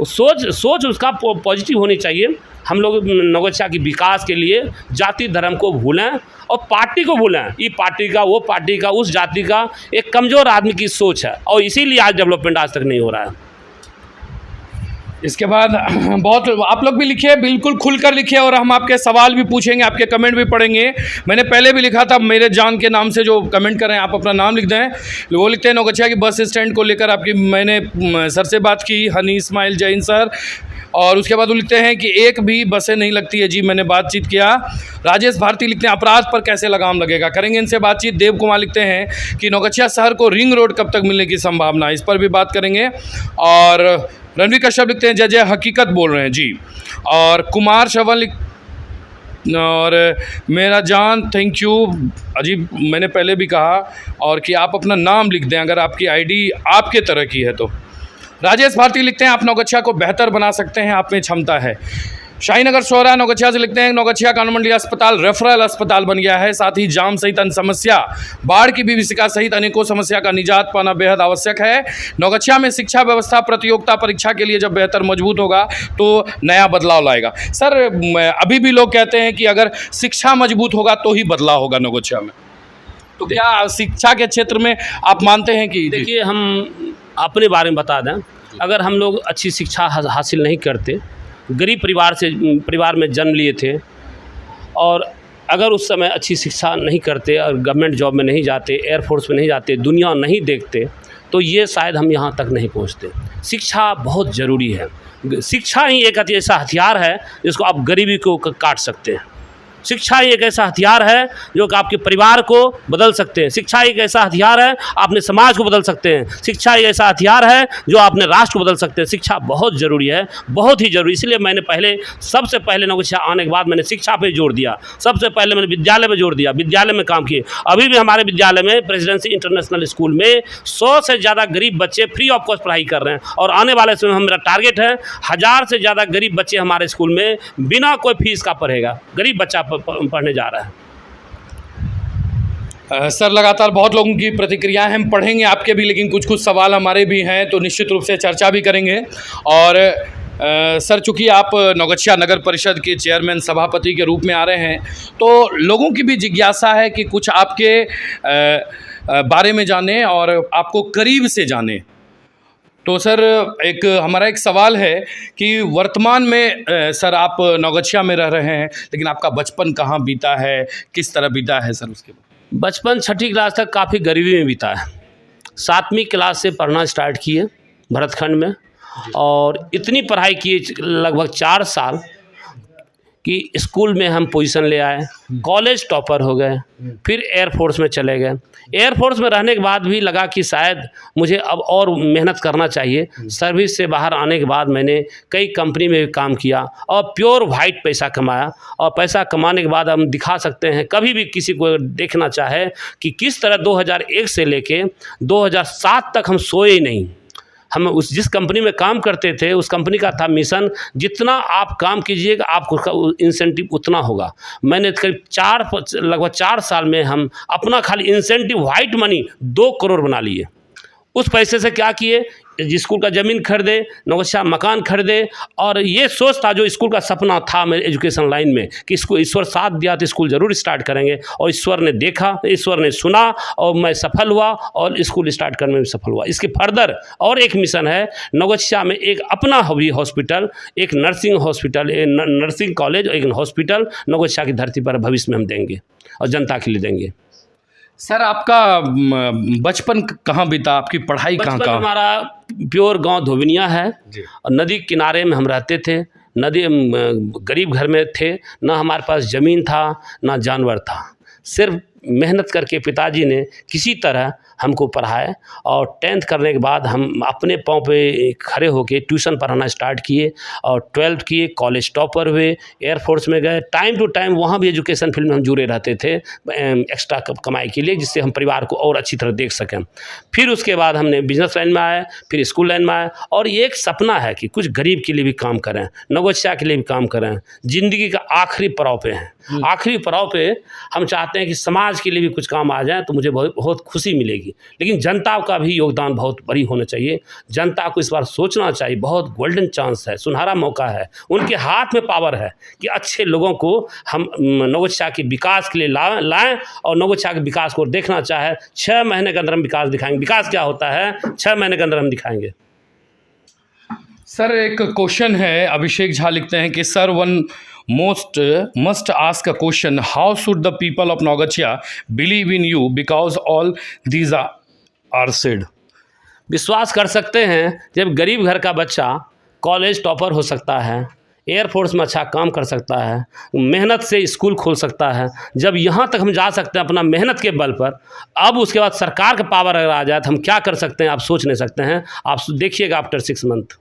सोच उसका पॉजिटिव होनी चाहिए। हम लोग नवगछिया की विकास के लिए जाति धर्म को भूलें और पार्टी को भूलें। ये पार्टी का, वो पार्टी का, उस जाति का एक कमज़ोर आदमी की सोच है और इसीलिए आज डेवलपमेंट आज तक नहीं हो रहा है। इसके बाद बहुत आप लोग भी लिखिए, बिल्कुल खुलकर लिखिए और हम आपके सवाल भी पूछेंगे, आपके कमेंट भी पढ़ेंगे। मैंने पहले भी लिखा था, मेरे जान के नाम से जो कमेंट कर रहे हैं आप अपना नाम लिख दें। वो लिखते हैं नवगछिया की बस स्टैंड को लेकर आपकी मैंने सर से बात की, हनी इस्माइल जैन सर। और उसके बाद वो लिखते हैं कि एक भी बसें नहीं लगती है जी, मैंने बातचीत किया। राजेश भारती लिखते हैं अपराध पर कैसे लगाम लगेगा, करेंगे इनसे बातचीत। देव कुमार लिखते हैं कि नवगछिया शहर को रिंग रोड कब तक मिलने की संभावना, इस पर भी बात करेंगे। और रणवीर कश्यप लिखते हैं जय हकीकत बोल रहे हैं जी। और कुमार श्रवण और मेरा जान थैंक यू अजीब, मैंने पहले भी कहा और कि आप अपना नाम लिख दें अगर आपकी आईडी आपके तरह की है तो। राजेश भारती लिखते हैं आप नवगछिया को बेहतर बना सकते हैं, आप में क्षमता है। शाहीनगर सोहरा नवगछिया से लिखते हैं नवगछिया का अनुमंडलीय अस्पताल रेफरल अस्पताल बन गया है, साथ ही जाम सहित अन्य समस्या, बाढ़ की विभीषिका सहित अनेकों समस्या का निजात पाना बेहद आवश्यक है। नवगछिया में शिक्षा व्यवस्था प्रतियोगिता परीक्षा के लिए जब बेहतर मजबूत होगा तो नया बदलाव लाएगा। सर अभी भी लोग कहते हैं कि अगर शिक्षा मजबूत होगा तो ही बदलाव होगा नवगछिया में, तो क्या शिक्षा के क्षेत्र में आप मानते हैं कि? देखिए, हम अपने बारे में बता दें, अगर हम लोग अच्छी शिक्षा हासिल नहीं करते, गरीब परिवार में जन्म लिए थे और अगर उस समय अच्छी शिक्षा नहीं करते और गवर्नमेंट जॉब में नहीं जाते, एयरफोर्स में नहीं जाते, दुनिया नहीं देखते, तो ये शायद हम यहाँ तक नहीं पहुँचते। शिक्षा बहुत ज़रूरी है। शिक्षा ही एक ऐसा हथियार है जिसको आप गरीबी को काट सकते हैं। शिक्षा एक ऐसा हथियार है जो कि आपके परिवार को बदल सकते हैं। शिक्षा एक ऐसा हथियार है अपने समाज को बदल सकते हैं। शिक्षा एक ऐसा हथियार है जो अपने राष्ट्र को बदल सकते हैं। शिक्षा बहुत ज़रूरी है, बहुत ही ज़रूरी। इसलिए मैंने सबसे पहले नवगछिया आने के बाद मैंने शिक्षा पे जोर दिया। सबसे पहले मैंने विद्यालय पे जोर दिया, विद्यालय में काम किए। अभी भी हमारे विद्यालय में प्रेसिडेंसी इंटरनेशनल स्कूल में 100 से ज़्यादा गरीब बच्चे फ्री ऑफ कॉस्ट पढ़ाई कर रहे हैं और आने वाले समय में मेरा टारगेट है 1000 से ज़्यादा गरीब बच्चे हमारे स्कूल में बिना कोई फीस का पढ़ेगा। गरीब बच्चा पढ़ने जा रहा है। सर लगातार बहुत लोगों की प्रतिक्रियाएं हम पढ़ेंगे आपके भी, लेकिन कुछ सवाल हमारे भी हैं तो निश्चित रूप से चर्चा भी करेंगे। और सर चूँकि आप नवगछिया नगर परिषद के चेयरमैन सभापति के रूप में आ रहे हैं तो लोगों की भी जिज्ञासा है कि कुछ आपके बारे में जाने और आपको करीब से जाने। तो सर हमारा एक सवाल है कि वर्तमान में सर आप नवगछिया में रह रहे हैं, लेकिन आपका बचपन कहाँ बीता है, किस तरह बीता है सर? उसके बचपन 6ठी क्लास तक काफ़ी गरीबी में बीता है। 7वीं क्लास से पढ़ना स्टार्ट किए भरतखंड में और इतनी पढ़ाई की लगभग 4 साल कि स्कूल में हम पोजीशन ले आए, कॉलेज टॉपर हो गए, फिर एयरफोर्स में चले गए। एयरफोर्स में रहने के बाद भी लगा कि शायद मुझे अब और मेहनत करना चाहिए। सर्विस से बाहर आने के बाद मैंने कई कंपनी में काम किया और प्योर वाइट पैसा कमाया। और पैसा कमाने के बाद हम दिखा सकते हैं, कभी भी किसी को देखना चाहे कि किस तरह 2001 से लेके 2007 तक हम सोए नहीं। हम जिस कंपनी में काम करते थे उस कंपनी का था मिशन, जितना आप काम कीजिएगा आपको उसका इंसेंटिव उतना होगा। मैंने करीब लगभग 4 साल में हम अपना खाली इंसेंटिव वाइट मनी 2 करोड़ बना लिए। उस पैसे से क्या किए, स्कूल का ज़मीन खरीदे, नौगछिया मकान खरीदे। और ये सोच था, जो स्कूल का सपना था मेरे एजुकेशन लाइन में, कि इसको ईश्वर साथ दिया तो स्कूल ज़रूर स्टार्ट करेंगे। और ईश्वर ने देखा, ईश्वर ने सुना, और मैं सफल हुआ और स्कूल स्टार्ट करने में सफल हुआ। इसके फर्दर और एक मिशन है, नौगछिया में एक अपना भी हॉस्पिटल, एक नर्सिंग हॉस्पिटल, नर्सिंग कॉलेज, एक हॉस्पिटल नौगछिया की धरती पर भविष्य में हम देंगे और जनता के लिए देंगे। सर आपका बचपन कहाँ बीता, आपकी पढ़ाई कहाँ बचपन कहाँ? हमारा प्योर गांव धोबिनिया है और नदी किनारे में हम रहते थे। नदी गरीब घर में थे, ना हमारे पास ज़मीन था ना जानवर था। सिर्फ मेहनत करके पिताजी ने किसी तरह हमको पढ़ाए और 10th करने के बाद हम अपने पाँव पे खड़े होके ट्यूशन पढ़ाना स्टार्ट किए और 12th किए, कॉलेज टॉपर हुए, एयरफोर्स में गए। टाइम टू टाइम वहाँ भी एजुकेशन फील्ड में हम जुड़े रहते थे एक्स्ट्रा कमाई के लिए, जिससे हम परिवार को और अच्छी तरह देख सकें। फिर उसके बाद हमने बिजनेस लाइन में आए, फिर स्कूल लाइन में आए, और ये एक सपना है कि कुछ गरीब के लिए भी काम करें, नौगछिया के लिए भी काम करें। ज़िंदगी का आखिरी पड़ाव पे हैं, आखिरी पड़ाव पे हम चाहते हैं कि समाज के लिए भी कुछ काम आ जाए तो मुझे बहुत खुशी मिलेगी। लेकिन जनता का भी योगदान बहुत बड़ी होना चाहिए। जनता को इस बार सोचना चाहिए, बहुत गोल्डन चांस है, सुनहरा मौका है, उनके हाथ में पावर है कि अच्छे लोगों को हम नौगछिया के विकास के लिए लाएं और नौगछिया के विकास को देखना चाहे। 6 महीने के अंदर हम विकास दिखाएंगे। विकास क्या होता है, 6 महीने के अंदर हम दिखाएंगे। सर एक क्वेश्चन है, अभिषेक झा लिखते हैं कि sir one most must ask a question, how should the people of Naugachia believe in you because all these are said? विश्वास कर सकते हैं जब गरीब घर का बच्चा कॉलेज टॉपर हो सकता है, एयरफोर्स में अच्छा काम कर सकता है, मेहनत से स्कूल खोल सकता है, जब यहाँ तक हम जा सकते हैं अपना मेहनत के बल पर, अब उसके बाद सरकार का पावर अगर आ जाए तो हम क्या कर सकते हैं, आप सोच नहीं सकते हैं। आप देखिएगा आफ्टर 6 मंथ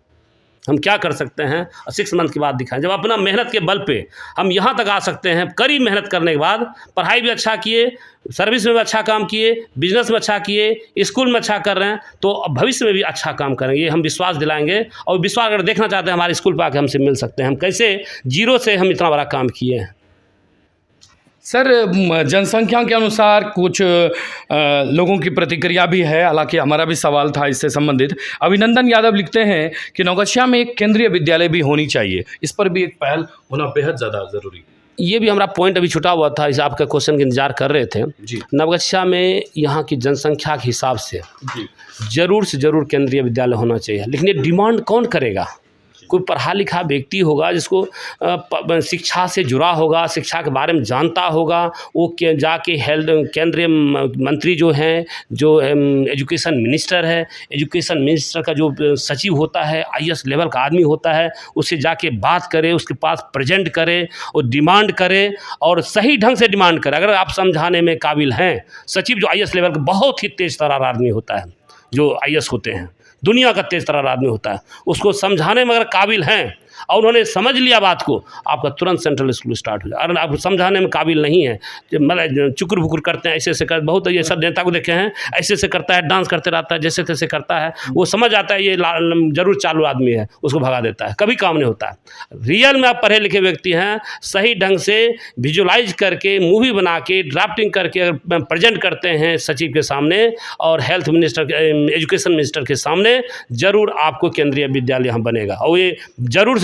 हम क्या कर सकते हैं और 6 मंथ के बाद दिखाएं। जब अपना मेहनत के बल पे हम यहाँ तक आ सकते हैं, कड़ी मेहनत करने के बाद, पढ़ाई भी अच्छा किए, सर्विस में भी अच्छा काम किए, बिजनेस में अच्छा किए, स्कूल में अच्छा कर रहे हैं, तो भविष्य में भी अच्छा काम करेंगे, ये हम विश्वास दिलाएंगे। और विश्वास अगर देखना चाहते हैं हमारे स्कूल पर आकर हमसे मिल सकते हैं, हम कैसे जीरो से हम इतना बड़ा काम किए हैं। सर जनसंख्या के अनुसार कुछ लोगों की प्रतिक्रिया भी है, हालांकि हमारा भी सवाल था इससे संबंधित। अभिनंदन यादव लिखते हैं कि नौगछिया में एक केंद्रीय विद्यालय भी होनी चाहिए, इस पर भी एक पहल होना बेहद ज़्यादा ज़रूरी। ये भी हमारा पॉइंट अभी छुटा हुआ था, इस आपका क्वेश्चन का इंतजार कर रहे थे जी। नवगछिया में यहाँ की जनसंख्या के हिसाब से जी ज़रूर से ज़रूर केंद्रीय विद्यालय होना चाहिए। लेकिन ये डिमांड कौन करेगा? कोई पढ़ा लिखा व्यक्ति होगा जिसको शिक्षा से जुड़ा होगा, शिक्षा के बारे में जानता होगा, वो जाके हेल्थ केंद्रीय मंत्री जो हैं, जो एजुकेशन मिनिस्टर है, एजुकेशन मिनिस्टर का जो सचिव होता है, IAS लेवल का आदमी होता है, उससे जाके बात करे, उसके पास प्रेजेंट करे और डिमांड करे और सही ढंग से डिमांड करे। अगर आप समझाने में काबिल हैं, सचिव जो IAS लेवल का बहुत ही तेज तर्रार आदमी होता है, जो IAS होते हैं, दुनिया का तेज तर्रार आदमी होता है, उसको समझाने में अगर काबिल हैं और उन्होंने समझ लिया बात को, आपका तुरंत सेंट्रल स्कूल स्टार्ट हो जाए। अगर आप समझाने में काबिल नहीं है, मतलब चुकुर बुकुर करते हैं, ऐसे ऐसे कर, बहुत ये सब नेता को देखे हैं, ऐसे ऐसे करता है, डांस करते रहता है, जैसे तैसे करता है, वो समझ आता है ये जरूर चालू आदमी है, उसको भगा देता है, कभी काम नहीं होता है। रियल में आप पढ़े लिखे व्यक्ति हैं, सही ढंग से विजुलाइज करके, मूवी बना के, ड्राफ्टिंग करके अगर प्रेजेंट करते हैं सचिव के सामने और हेल्थ मिनिस्टर, एजुकेशन मिनिस्टर के सामने, जरूर आपको केंद्रीय विद्यालय यहाँ बनेगा और ये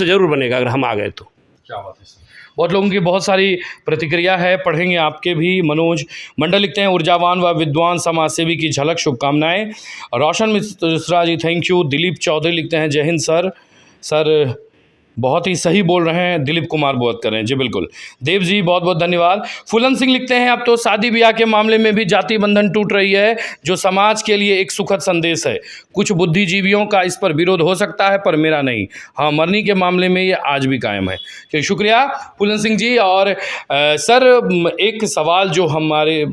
जरूर बनेगा अगर हम आ गए तो। क्या बात है सर। बहुत लोगों की बहुत सारी प्रतिक्रिया है, पढ़ेंगे आपके भी। मनोज मंडल लिखते हैं ऊर्जावान व विद्वान समाजसेवी की झलक, शुभकामनाएं। रोशन मिश्रा जी थैंक यू। दिलीप चौधरी लिखते हैं जय हिंद सर। सर बहुत ही सही बोल रहे हैं, दिलीप कुमार बात कर रहे हैं जी, बिल्कुल। देव जी बहुत बहुत धन्यवाद। फूलन सिंह लिखते हैं अब तो शादी ब्याह के मामले में भी जाति बंधन टूट रही है, जो समाज के लिए एक सुखद संदेश है। कुछ बुद्धिजीवियों का इस पर विरोध हो सकता है पर मेरा नहीं। हाँ, मरनी के मामले में ये आज भी कायम है। तो शुक्रिया फूलन सिंह जी। और सर एक सवाल जो हमारे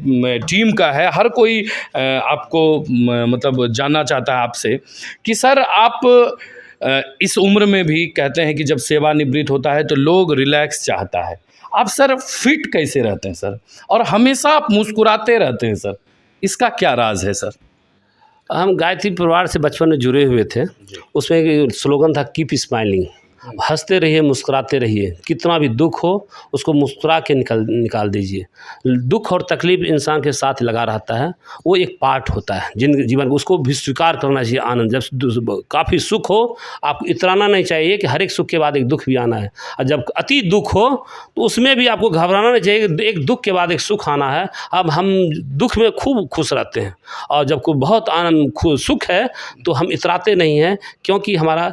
टीम का है, हर कोई आपको मतलब जानना चाहता है आपसे कि सर आप इस उम्र में भी कहते हैं कि जब सेवानिवृत्त होता है तो लोग रिलैक्स चाहता है, आप सर फिट कैसे रहते हैं सर, और हमेशा आप मुस्कुराते रहते हैं सर, इसका क्या राज है सर? हम गायत्री परिवार से बचपन में जुड़े हुए थे, उसमें एक स्लोगन था कीप स्माइलिंग, हंसते रहिए, मुस्कुराते रहिए। कितना भी दुख हो उसको मुस्कुरा के निकाल दीजिए। दुख और तकलीफ़ इंसान के साथ लगा रहता है, वो एक पार्ट होता है जीवन, उसको भी स्वीकार करना चाहिए। आनंद जब काफ़ी सुख हो, आपको इतराना नहीं चाहिए कि हर एक सुख के बाद एक दुख भी आना है, और जब अति दुख हो तो उसमें भी आपको घबराना नहीं चाहिए कि एक दुख के बाद एक सुख आना है। अब हम दुख में खूब खुश रहते हैं, और जब कोई बहुत आनंद सुख है तो हम इतराते नहीं हैं, क्योंकि हमारा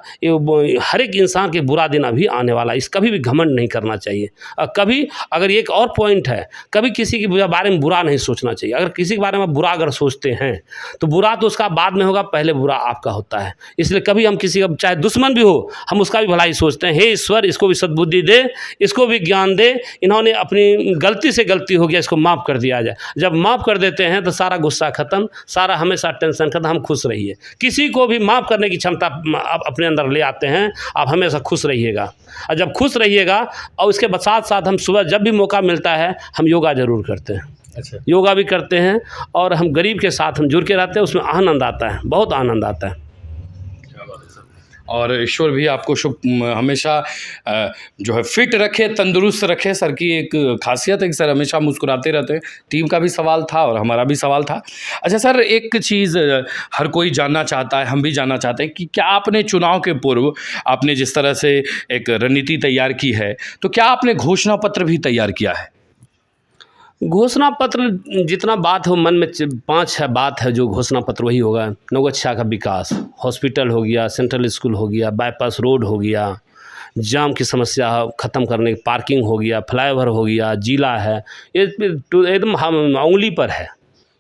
हर एक इंसान के बुरा दिन अभी आने वाला है। इस कभी भी घमंड नहीं करना चाहिए। और कभी अगर एक और पॉइंट है, कभी किसी के बारे में बुरा नहीं सोचना चाहिए। अगर किसी के बारे में बुरा अगर सोचते हैं तो बुरा तो उसका बाद में होगा, पहले बुरा आपका होता है। इसलिए कभी हम किसी का, चाहे दुश्मन भी हो, हम उसका भी भलाई सोचते हैं। हे ईश्वर, इसको भी सद्बुद्धि दे, इसको भी ज्ञान दे, इन्होंने अपनी गलती से गलती हो गया, इसको माफ़ कर दिया जाए। जब माफ़ कर देते हैं तो सारा गुस्सा खत्म, सारा हमेशा टेंशन खत्म, हम खुश रहिए। किसी को भी माफ़ करने की क्षमता आप अपने अंदर ले आते हैं, आप हमेशा खुश रहिएगा। और जब खुश रहिएगा, और उसके साथ साथ हम सुबह जब भी मौका मिलता है हम योगा ज़रूर करते हैं। अच्छा, योगा भी करते हैं, और हम गरीब के साथ हम जुड़ के रहते हैं, उसमें आनंद आता है, बहुत आनंद आता है। और ईश्वर भी आपको शुभ हमेशा जो है फिट रखे, तंदुरुस्त रखे। सर की एक खासियत है कि सर हमेशा मुस्कुराते रहते हैं। टीम का भी सवाल था और हमारा भी सवाल था। अच्छा सर, एक चीज़ हर कोई जानना चाहता है, हम भी जानना चाहते हैं कि क्या आपने चुनाव के पूर्व, आपने जिस तरह से एक रणनीति तैयार की है, तो क्या आपने घोषणा पत्र भी तैयार किया है? घोषणा पत्र जितना बात हो मन में, 5-6 बात है जो घोषणा पत्र वही होगा। नवगछिया का विकास, हॉस्पिटल हो गया, सेंट्रल स्कूल हो गया, बाईपास रोड हो गया, जाम की समस्या ख़त्म करने, पार्किंग हो गया, फ्लाईओवर हो गया, जिला है, ये एकदम हम उंगली पर है।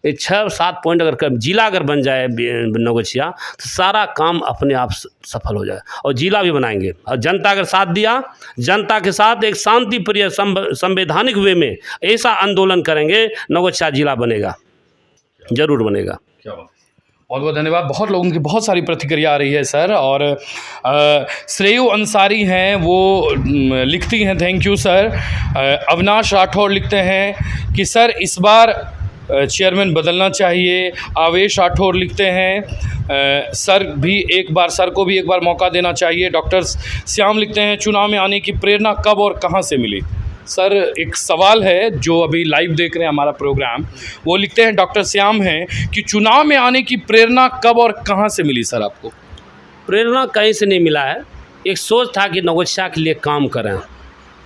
ये 6-7 पॉइंट अगर जिला अगर बन जाए नवगछिया, तो सारा काम अपने आप सफल हो जाए। और जिला भी बनाएंगे, और जनता अगर साथ दिया, जनता के साथ एक शांति प्रिय संवैधानिक वे में ऐसा आंदोलन करेंगे, नवगछिया जिला बनेगा, जरूर बनेगा। क्या बात, बहुत बहुत धन्यवाद। बहुत लोगों की बहुत सारी प्रतिक्रिया आ रही है सर, और श्रेयू अंसारी हैं, वो लिखती हैं, thank you sir. Avinash Rathore लिखते हैं कि सर इस बार चेयरमैन बदलना चाहिए। आवेश राठौर लिखते हैं सर को भी एक बार मौका देना चाहिए। डॉक्टर श्याम लिखते हैं चुनाव में आने की प्रेरणा कब और कहां से मिली? सर एक सवाल है जो अभी लाइव देख रहे हैं हमारा प्रोग्राम, वो लिखते हैं, डॉक्टर श्याम हैं, कि चुनाव में आने की प्रेरणा कब और कहां से मिली सर आपको? प्रेरणा कहीं से नहीं मिला है, एक सोच था कि नवगछिया के लिए काम करें।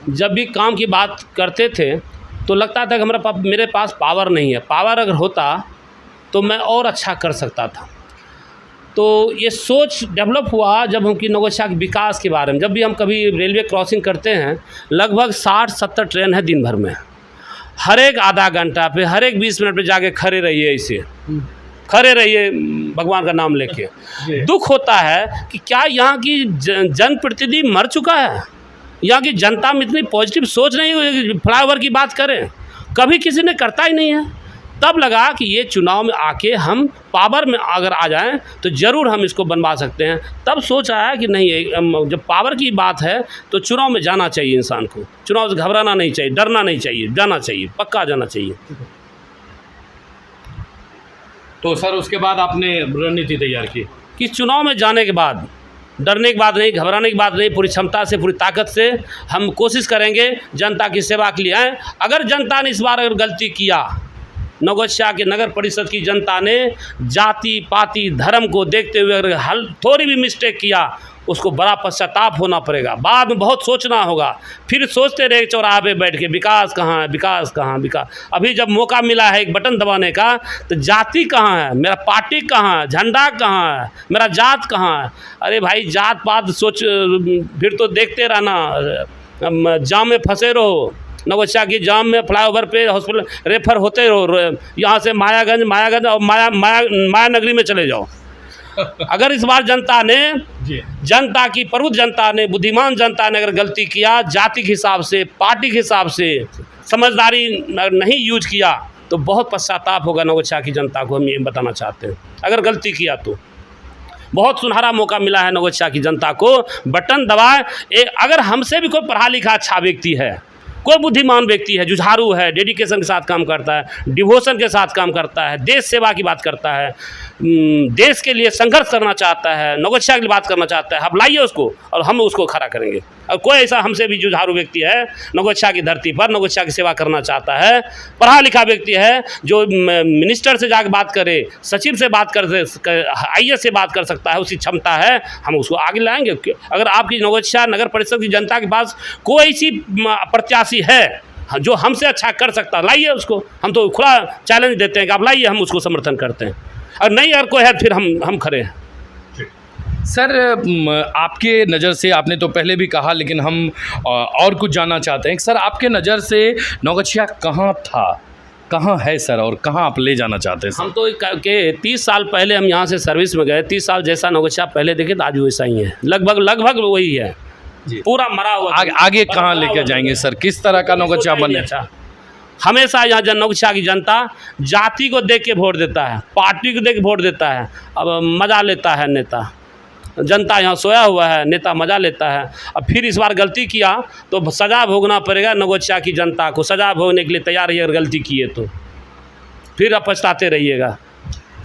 जब भी काम की बात करते थे तो लगता था कि मेरे पास पावर नहीं है, पावर अगर होता तो मैं और अच्छा कर सकता था। तो ये सोच डेवलप हुआ जब हम कि नवगछिया के विकास के बारे में, जब भी हम कभी रेलवे क्रॉसिंग करते हैं, लगभग 60-70 ट्रेन है दिन भर में, हर एक आधा घंटा पे, हर एक 20 मिनट पे जाके खड़े रहिए, ऐसे खड़े रहिए भगवान का नाम लेके। दुख होता है कि क्या यहाँ की जनप्रतिनिधि मर चुका है? यहाँ की जनता में इतनी पॉजिटिव सोच नहीं हुई, फ्लाईओवर की बात करें, कभी किसी ने करता ही नहीं है। तब लगा कि ये चुनाव में आके हम पावर में अगर आ जाएं तो ज़रूर हम इसको बनवा सकते हैं। तब सोच आया कि नहीं, जब पावर की बात है तो चुनाव में जाना चाहिए इंसान को, चुनाव से घबराना नहीं चाहिए, डरना नहीं चाहिए, जाना चाहिए, पक्का जाना चाहिए। तो सर उसके बाद आपने रणनीति तैयार की कि चुनाव में जाने के बाद डरने की बात नहीं, घबराने की बात नहीं, पूरी क्षमता से, पूरी ताकत से हम कोशिश करेंगे जनता की सेवा के लिए आएँ। अगर जनता ने इस बार अगर गलती किया, नवगछिया के नगर परिषद की जनता ने जाति पाति धर्म को देखते हुए अगर थोड़ी भी मिस्टेक किया, उसको बड़ा पश्चाताप होना पड़ेगा, बाद में बहुत सोचना होगा, फिर सोचते रहे चौराहे पे बैठ के विकास कहाँ है, विकास कहाँ, विकास। अभी जब मौका मिला है एक बटन दबाने का, तो जाति कहाँ है, मेरा पार्टी कहाँ है, झंडा कहाँ है, मेरा जात कहाँ है? अरे भाई जात पात सोच, फिर तो देखते रहना, जाम में फंसे रहो। नवगछिया की जाम में, फ्लाईओवर पे, हॉस्पिटल रेफर होते रहो, यहाँ से मायागंज और माया नगरी में चले जाओ। अगर इस बार जनता की प्रबुद्ध जनता ने, बुद्धिमान जनता ने अगर गलती किया, जाति के हिसाब से, पार्टी के हिसाब से समझदारी नहीं यूज किया, तो बहुत पश्चाताप होगा नवगछिया की जनता को। हम ये बताना चाहते हैं, अगर गलती किया तो बहुत सुनहरा मौका मिला है नवगछिया की जनता को, बटन दबाए। अगर हमसे भी कोई पढ़ा लिखा अच्छा व्यक्ति है, कोई बुद्धिमान व्यक्ति है, जुझारू है, डेडिकेशन के साथ काम करता है, डिवोशन के साथ काम करता है, देश सेवा की बात करता है, देश के लिए संघर्ष करना चाहता है, नवोत्साह की बात करना चाहता है, आप लाइए उसको और हम उसको खड़ा करेंगे। और कोई ऐसा हमसे भी जुझारू व्यक्ति है नवोत्साह की धरती पर नवोत्साह की सेवा करना चाहता है, पढ़ा लिखा व्यक्ति है जो मिनिस्टर से जाकर बात करे, सचिव से बात कर, IAS से बात कर सकता है, उसकी क्षमता है, हम उसको आगे लाएंगे। अगर आपकी नवोत्साह नगर परिषद की जनता के पास कोई ऐसी प्रत्याशी है जो हमसे अच्छा कर सकता है, लाइए उसको। हम तो खुला चैलेंज देते हैं कि आप लाइए, हम उसको समर्थन करते हैं। और नहीं अगर कोई है फिर हम खड़े हैं। सर आपके नज़र से, आपने तो पहले भी कहा लेकिन हम और कुछ जानना चाहते हैं सर, आपके नज़र से नौगछिया कहाँ था, कहाँ है सर, और कहाँ आप ले जाना चाहते हैं सर? हम तो के 30 साल पहले हम यहाँ से सर्विस में गए, 30 साल जैसा नौगछिया पहले देखे तो आज वैसा ही है, लगभग वही है जी। पूरा मरा हुआ। आगे कहाँ लेकर जाएंगे सर, किस तरह का नौगछिया बने? अच्छा, हमेशा यहाँ नौगछिया की जनता जाति को देख के वोट देता है, पार्टी को देख के वोट देता है। अब मज़ा लेता है नेता, जनता यहाँ सोया हुआ है, नेता मज़ा लेता है। अब फिर इस बार गलती किया तो सज़ा भोगना पड़ेगा नौगछिया की जनता को, सज़ा भोगने के लिए तैयार रहिए। अगर गलती किए तो फिर आप पछताते रहिएगा।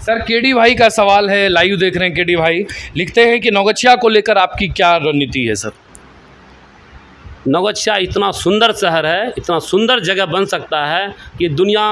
सर केडी भाई का सवाल है, लाइव देख रहे हैं। केडी भाई लिखते हैं कि नौगछिया को लेकर आपकी क्या रणनीति है सर? नौगछिया इतना सुंदर शहर है, इतना सुंदर जगह बन सकता है कि दुनिया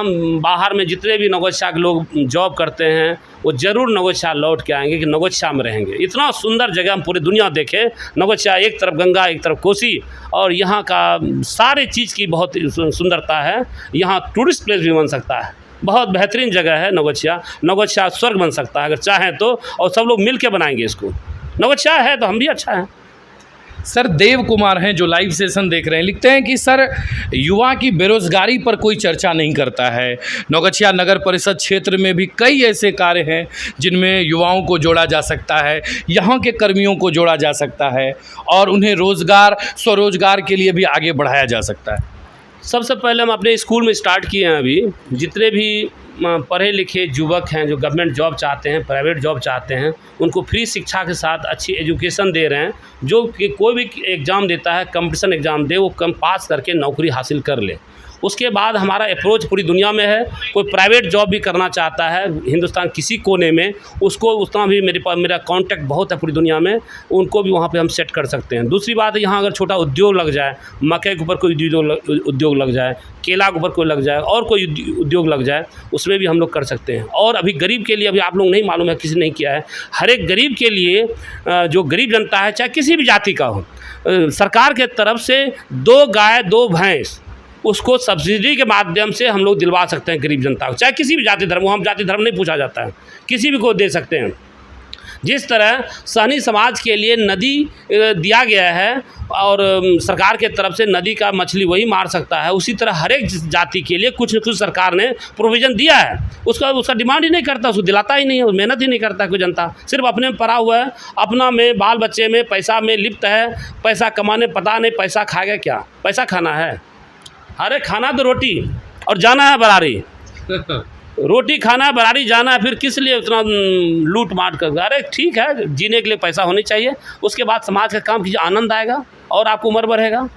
बाहर में जितने भी नौगछिया के लोग जॉब करते हैं वो ज़रूर नौगछिया लौट के आएंगे कि नौगछिया में रहेंगे। इतना सुंदर जगह हम पूरी दुनिया देखें। नौगछिया एक तरफ गंगा, एक तरफ कोसी, और यहाँ का सारे चीज़ की बहुत सुंदरता है। यहाँ टूरिस्ट प्लेस भी बन सकता है, बहुत बेहतरीन जगह है नौगछिया। नौगछिया स्वर्ग बन सकता है अगर चाहें तो, और सब लोग मिल के बनाएंगे इसको। नौगछिया है तो हम भी अच्छा है। सर देव कुमार हैं जो लाइव सेशन देख रहे हैं, लिखते हैं कि सर युवा की बेरोजगारी पर कोई चर्चा नहीं करता है। नौगछिया नगर परिषद क्षेत्र में भी कई ऐसे कार्य हैं जिनमें युवाओं को जोड़ा जा सकता है, यहाँ के कर्मियों को जोड़ा जा सकता है और उन्हें रोज़गार, स्वरोजगार के लिए भी आगे बढ़ाया जा सकता है। सबसे पहले हम अपने स्कूल में स्टार्ट किए हैं। अभी जितने भी पढ़े लिखे युवक हैं जो गवर्नमेंट जॉब चाहते हैं, प्राइवेट जॉब चाहते हैं, उनको फ्री शिक्षा के साथ अच्छी एजुकेशन दे रहे हैं। जो कि कोई भी एग्ज़ाम देता है, कंपटीशन एग्ज़ाम दे, वो कम पास करके नौकरी हासिल कर ले। उसके बाद हमारा अप्रोच पूरी दुनिया में है। कोई प्राइवेट जॉब भी करना चाहता है हिंदुस्तान किसी कोने में, उसको उतना भी मेरा कांटेक्ट बहुत है पूरी दुनिया में, उनको भी वहाँ पे हम सेट कर सकते हैं। दूसरी बात है, यहाँ अगर छोटा उद्योग लग जाए, मकई के ऊपर कोई उद्योग लग जाए, केला के ऊपर कोई लग जाए, और कोई उद्योग लग जाए, उसमें भी हम लोग कर सकते हैं। और अभी गरीब के लिए, अभी आप लोग नहीं मालूम है, किसी ने नहीं किया है, हर एक गरीब के लिए, जो गरीब जनता है चाहे किसी भी जाति का हो, सरकार के तरफ से 2 गाय 2 भैंस उसको सब्सिडी के माध्यम से हम लोग दिलवा सकते हैं गरीब जनता को, चाहे किसी भी जाति धर्म, हम जाति धर्म नहीं पूछा जाता है, किसी भी को दे सकते हैं। जिस तरह सहनी समाज के लिए नदी दिया गया है और सरकार के तरफ से नदी का मछली वही मार सकता है, उसी तरह हर एक जाति के लिए कुछ न कुछ सरकार ने प्रोविज़न दिया है। उसका डिमांड ही नहीं करता, उसको दिलाता ही नहीं है, मेहनत ही नहीं करता कोई जनता, सिर्फ अपने में पड़ा हुआ है, अपना में बाल बच्चे में पैसा में लिप्त है। पैसा कमाने पता नहीं पैसा खाएगा क्या, पैसा खाना है, अरे खाना तो रोटी और जाना है बरारी रोटी खाना है, बरारी जाना है, फिर किस लिए उतना लूट मार कर? अरे ठीक है, जीने के लिए पैसा होनी चाहिए, उसके बाद समाज का काम कीजिए, आनंद आएगा और आपको उम्र बढ़ेगा।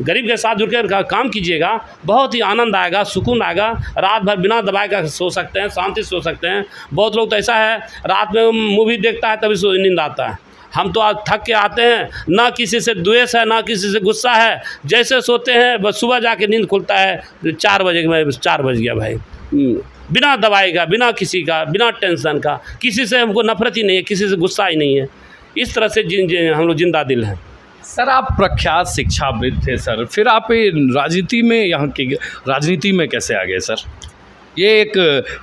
गरीब के साथ जुड़कर काम कीजिएगा, बहुत ही आनंद आएगा, सुकून आएगा। रात भर बिना दवाई का सो सकते हैं, शांति से सो सकते हैं। बहुत लोग तो ऐसा है रात में मूवी देखता है तभी नींद आता है। हम तो आज थक के आते हैं, ना किसी से द्वेष है ना किसी से गुस्सा है, जैसे सोते हैं बस सुबह जाके नींद खुलता है 4 बजे, 4 बज गया भाई, बिना दवाई का, बिना किसी का, बिना टेंशन का, किसी से हमको नफरत ही नहीं है, किसी से गुस्सा ही नहीं है। इस तरह से हम लोग जिंदा दिल हैं। सर आप प्रख्यात शिक्षाविद थे सर, फिर आप राजनीति में, यहाँ की राजनीति में कैसे आ गए सर? ये एक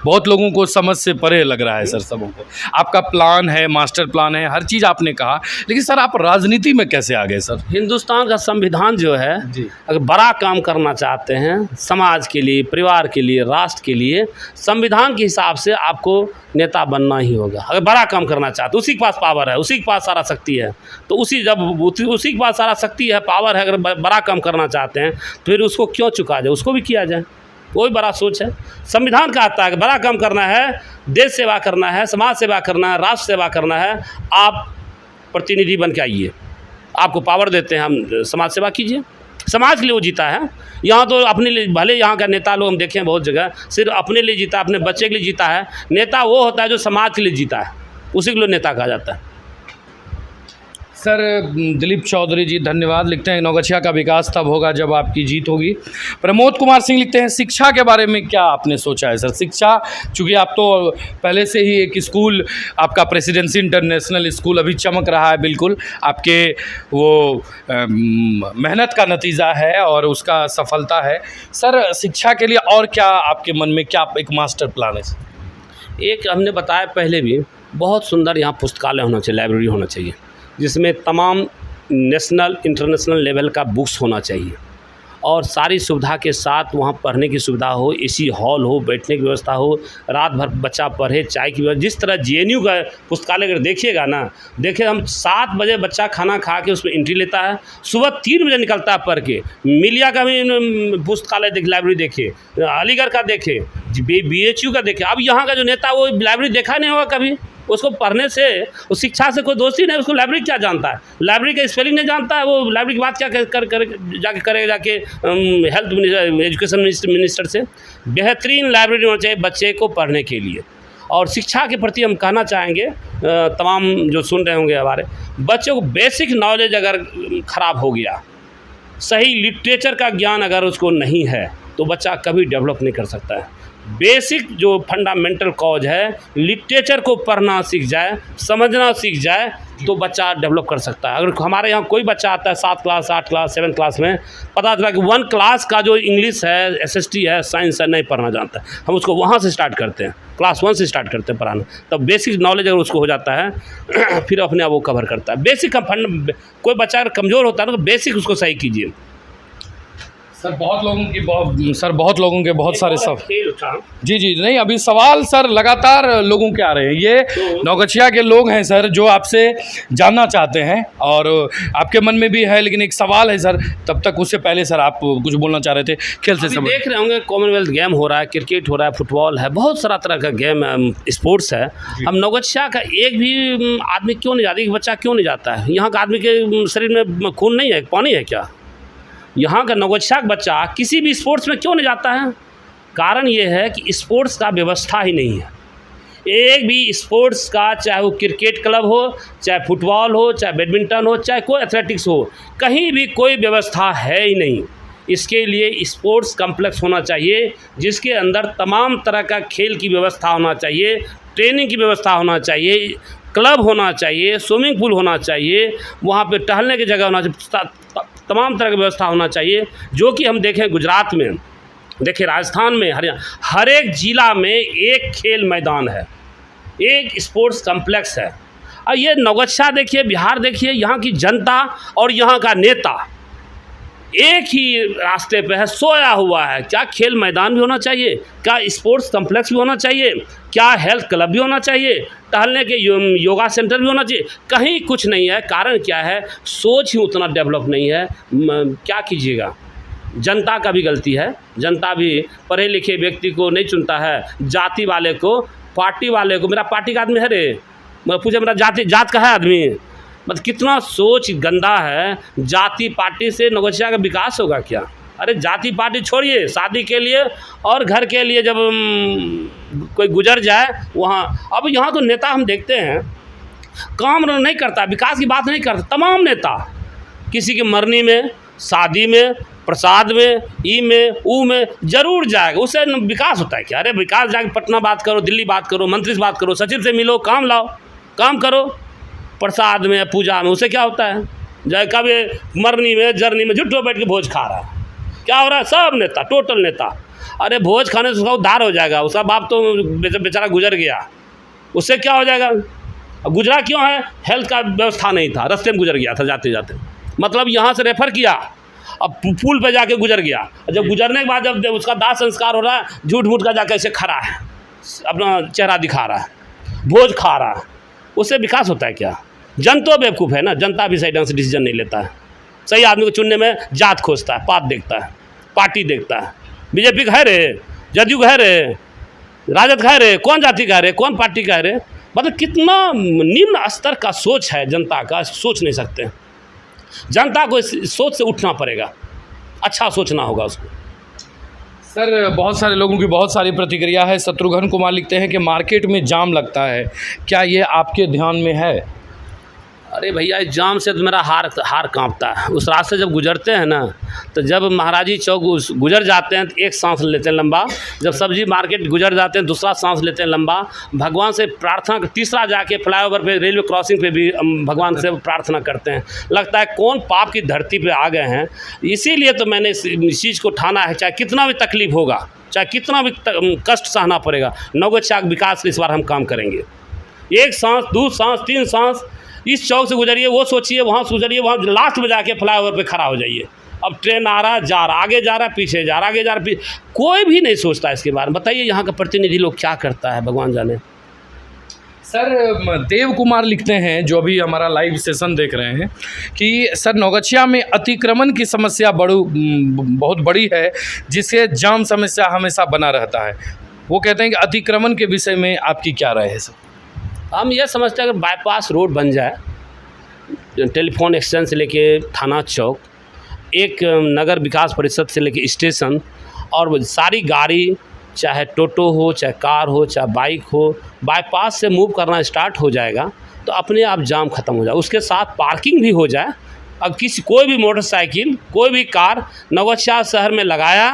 बहुत लोगों को समझ से परे लग रहा है सर सबों को। आपका प्लान है, मास्टर प्लान है, हर चीज़ आपने कहा, लेकिन सर आप राजनीति में कैसे आ गए सर? हिंदुस्तान का संविधान जो है जी, अगर बड़ा काम करना चाहते हैं समाज के लिए, परिवार के लिए, राष्ट्र के लिए, संविधान के हिसाब से आपको नेता बनना ही होगा। अगर बड़ा काम करना चाहते, उसी के पास पावर है, उसी के पास सारा शक्ति है, तो उसी के पास सारा शक्ति है, पावर है, अगर बड़ा काम करना चाहते हैं तो फिर उसको क्यों चुका जाए, उसको भी किया जाए। वही बड़ा सोच है। संविधान कहता है कि बड़ा काम करना है, देश सेवा करना है, समाज सेवा करना है, राष्ट्र सेवा करना है, आप प्रतिनिधि बन के आइए, आपको पावर देते हैं, हम समाज सेवा कीजिए। समाज के लिए वो जीता है। यहाँ तो अपने लिए, भले यहाँ का नेता लोग हम देखे हैं बहुत जगह, सिर्फ अपने लिए जीता, अपने बच्चे के लिए जीता है। नेता वो होता है जो समाज के लिए जीता है, उसी के लिए नेता कहा जाता है। सर दिलीप चौधरी जी धन्यवाद। लिखते हैं नौगछिया का विकास तब होगा जब आपकी जीत होगी। प्रमोद कुमार सिंह लिखते हैं शिक्षा के बारे में क्या आपने सोचा है सर? शिक्षा, चूँकि आप तो पहले से ही एक स्कूल, आपका प्रेसिडेंसी इंटरनेशनल स्कूल अभी चमक रहा है, बिल्कुल आपके वो मेहनत का नतीजा है और उसका सफलता है। सर शिक्षा के लिए और क्या आपके मन में क्या एक मास्टर प्लान है? एक हमने बताया पहले भी, बहुत सुंदर यहाँ पुस्तकालय होना चाहिए, लाइब्रेरी होना चाहिए, जिसमें तमाम नेशनल इंटरनेशनल लेवल का बुक्स होना चाहिए और सारी सुविधा के साथ वहाँ पढ़ने की सुविधा हो, एसी हॉल हो, बैठने की व्यवस्था हो, रात भर बच्चा पढ़े, चाय की व्यवस्था। जिस तरह जेएनयू का पुस्तकालय अगर देखिएगा ना, देखिए हम 7 बजे बच्चा खाना खा के उसमें एंट्री लेता है, सुबह 3 बजे निकलता है पढ़ के। मिलिया का भी पुस्तकालय देख, लाइब्रेरी देखे, अलीगढ़ का देखे, BHU का देखे। अब यहाँ का जो नेता वो लाइब्रेरी देखा नहीं होगा कभी, उसको पढ़ने से, उस शिक्षा से कोई दोस्ती नहीं, उसको लाइब्रेरी क्या जानता है, लाइब्रेरी का स्पेलिंग नहीं जानता है, वो लाइब्रेरी की बात क्या जाके करेगा जाके हेल्थ मिनिस्टर, एजुकेशन मिनिस्टर से। बेहतरीन लाइब्रेरी होना चाहिए बच्चे को पढ़ने के लिए। और शिक्षा के प्रति हम कहना चाहेंगे तमाम जो सुन रहे होंगे हमारे बच्चों को, बेसिक नॉलेज अगर ख़राब हो गया, सही लिटरेचर का ज्ञान अगर उसको नहीं है तो बच्चा कभी डेवलप नहीं कर सकता है। बेसिक जो फंडामेंटल कॉज है, लिटरेचर को पढ़ना सीख जाए, समझना सीख जाए तो बच्चा डेवलप कर सकता है। अगर हमारे यहाँ कोई बच्चा आता है 7 क्लास 8 क्लास 7 क्लास में, पता चला कि 1 क्लास का जो इंग्लिश है, SST है, साइंस है, नहीं पढ़ना जानता है, हम उसको वहाँ से स्टार्ट करते हैं, क्लास 1 से स्टार्ट करते हैं पढ़ाना। तब बेसिक नॉलेज अगर उसको हो जाता है फिर अपने आप वो कवर करता है। बेसिक कोई बच्चा अगर कमज़ोर होता है ना तो बेसिक उसको सही कीजिए। सर बहुत लोगों के बहुत सारे सब खेल था। जी नहीं, अभी सवाल सर लगातार लोगों के आ रहे हैं। ये नौगछिया के लोग हैं सर जो आपसे जानना चाहते हैं और आपके मन में भी है, लेकिन एक सवाल है सर, तब तक उससे पहले सर आप कुछ बोलना चाह रहे थे खेल से। सब देख रहे होंगे कॉमनवेल्थ गेम हो रहा है, क्रिकेट हो रहा है, फुटबॉल है, बहुत सारा तरह का गेम स्पोर्ट्स है। हम नौगछिया का एक भी आदमी क्यों नहीं जाता, एक बच्चा क्यों नहीं जाता है? यहाँ का आदमी के शरीर में खून नहीं है, पानी है क्या? यहाँ का नौगछिया का बच्चा किसी भी स्पोर्ट्स में क्यों नहीं जाता है? कारण ये है कि स्पोर्ट्स का व्यवस्था ही नहीं है। एक भी स्पोर्ट्स का, चाहे वो क्रिकेट क्लब हो, चाहे फुटबॉल हो, चाहे बैडमिंटन हो, चाहे कोई एथलेटिक्स हो, कहीं भी कोई व्यवस्था है ही नहीं। इसके लिए स्पोर्ट्स कम्प्लेक्स होना चाहिए, जिसके अंदर तमाम तरह का खेल की व्यवस्था होना चाहिए, ट्रेनिंग की व्यवस्था होना चाहिए, क्लब होना चाहिए, स्विमिंग पूल होना चाहिए, वहाँ पे टहलने की जगह होना चाहिए, तमाम तरह की व्यवस्था होना चाहिए। जो कि हम देखें गुजरात में, देखें राजस्थान में, हरियाणा, हर एक ज़िला में एक खेल मैदान है, एक स्पोर्ट्स कम्प्लेक्स है। और ये नौगछिया देखिए, बिहार देखिए, यहाँ की जनता और यहाँ का नेता एक ही रास्ते पे है, सोया हुआ है। क्या खेल मैदान भी होना चाहिए? क्या स्पोर्ट्स कम्प्लेक्स भी होना चाहिए? क्या हेल्थ क्लब भी होना चाहिए? टहलने के योगा सेंटर भी होना चाहिए? कहीं कुछ नहीं है। कारण क्या है? सोच ही उतना डेवलप नहीं है। क्या कीजिएगा, जनता का भी गलती है। जनता भी पढ़े लिखे व्यक्ति को नहीं चुनता है, जाति वाले को, पार्टी वाले को। मेरा पार्टी का आदमी है रे, मैं पूछे मेरा जात का है आदमी, मतलब कितना सोच गंदा है। जाति पार्टी से नौगछिया का विकास होगा क्या? अरे जाति पार्टी छोड़िए, शादी के लिए और घर के लिए जब कोई गुजर जाए वहाँ। अब यहाँ तो नेता हम देखते हैं काम नहीं करता, विकास की बात नहीं करता। तमाम नेता किसी की मरनी में, शादी में, प्रसाद में, ई में, ऊ में जरूर जाएगा, उससे विकास होता है क्या? अरे विकास जाके पटना बात करो, दिल्ली बात करो, मंत्री से बात करो, सचिव से मिलो, काम लाओ, काम करो। प्रसाद में, पूजा में, उससे क्या होता है? जाए कभी मरनी में, जरनी में झुट्ठो बैठ के भोज खा रहा है। क्या हो रहा है? सब नेता, टोटल नेता। अरे भोज खाने से उसका उद्धार हो जाएगा, उसका बाप तो बेचारा गुजर गया, उससे क्या हो जाएगा? गुजरा क्यों है? हेल्थ का व्यवस्था नहीं था, रास्ते में गुजर गया था जाते जाते, मतलब यहाँ से रेफ़र किया, अब पुल पे जाके गुजर गया। जब गुजरने के बाद जब उसका दाह संस्कार हो रहा है, झूठ मूठ का जाकर ऐसे खड़ा है, अपना चेहरा दिखा रहा है, भोज खा रहा है, उससे विकास होता है क्या? जनता बेवकूफ़ है ना, जनता भी सही ढंग से डिसीजन नहीं लेता है। सही आदमी को चुनने में जात खोजता है, पात देखता है, पार्टी देखता है। बीजेपी का है रे, जदयू का है रे, राजद का है रे, कौन जाति का है रे, कौन पार्टी का है रे? मतलब कितना निम्न स्तर का सोच है जनता का, सोच नहीं सकते। जनता को इस सोच से उठना पड़ेगा। अच्छा सोचना होगा उसको। सर बहुत सारे लोगों की बहुत सारी प्रतिक्रिया है। शत्रुघ्न कुमार लिखते हैं कि मार्केट में जाम लगता है, क्या ये आपके ध्यान में है? अरे भैया, इस जाम से तो मेरा हार कांपता है। उस रास्ते से जब गुजरते हैं ना, तो जब महाराजी चौक गुजर जाते हैं तो एक सांस लेते हैं लंबा, जब सब्जी मार्केट गुजर जाते हैं दूसरा सांस लेते हैं लंबा, भगवान से प्रार्थना, तीसरा जाके फ्लाईओवर पे, रेलवे क्रॉसिंग पे भी भगवान से प्रार्थना करते हैं। लगता है कौन पाप की धरती पे आ गए हैं। इसीलिए तो मैंने इस चीज़ को ठाना है, चाहे कितना भी तकलीफ होगा, चाहे कितना भी कष्ट सहना पड़ेगा, नवगछिया के विकास के इस बार हम काम करेंगे। एक सांस, दो सांस, तीन सांस, इस चौक से गुजरिए, वो सोचिए, वहाँ से गुजरिए, वहाँ लास्ट में जाके फ्लाईओवर पे खड़ा हो जाइए। अब ट्रेन आ रहा, जा रहा, आगे जा रहा, पीछे जा रहा, आगे जा रहा, कोई भी नहीं सोचता इसके बारे में। बताइए यहाँ का प्रतिनिधि लोग क्या करता है, भगवान जाने। सर देव कुमार लिखते हैं, जो अभी हमारा लाइव सेशन देख रहे हैं, कि सर नवगछिया में अतिक्रमण की समस्या बहुत बड़ी है, जिससे जाम समस्या हमेशा बना रहता है। वो कहते हैं कि अतिक्रमण के विषय में आपकी क्या राय है सर? हम ये समझते हैं अगर बाईपास रोड बन जाए, टेलीफोन एक्सचेंज से लेके थाना चौक, एक नगर विकास परिषद से लेके स्टेशन, और सारी गाड़ी, चाहे टोटो हो, चाहे कार हो, चाहे बाइक हो, बाईपास से मूव करना स्टार्ट हो जाएगा तो अपने आप जाम ख़त्म हो जाए। उसके साथ पार्किंग भी हो जाए। अब कोई भी मोटरसाइकिल, कोई भी कार नवगछिया शहर में लगाया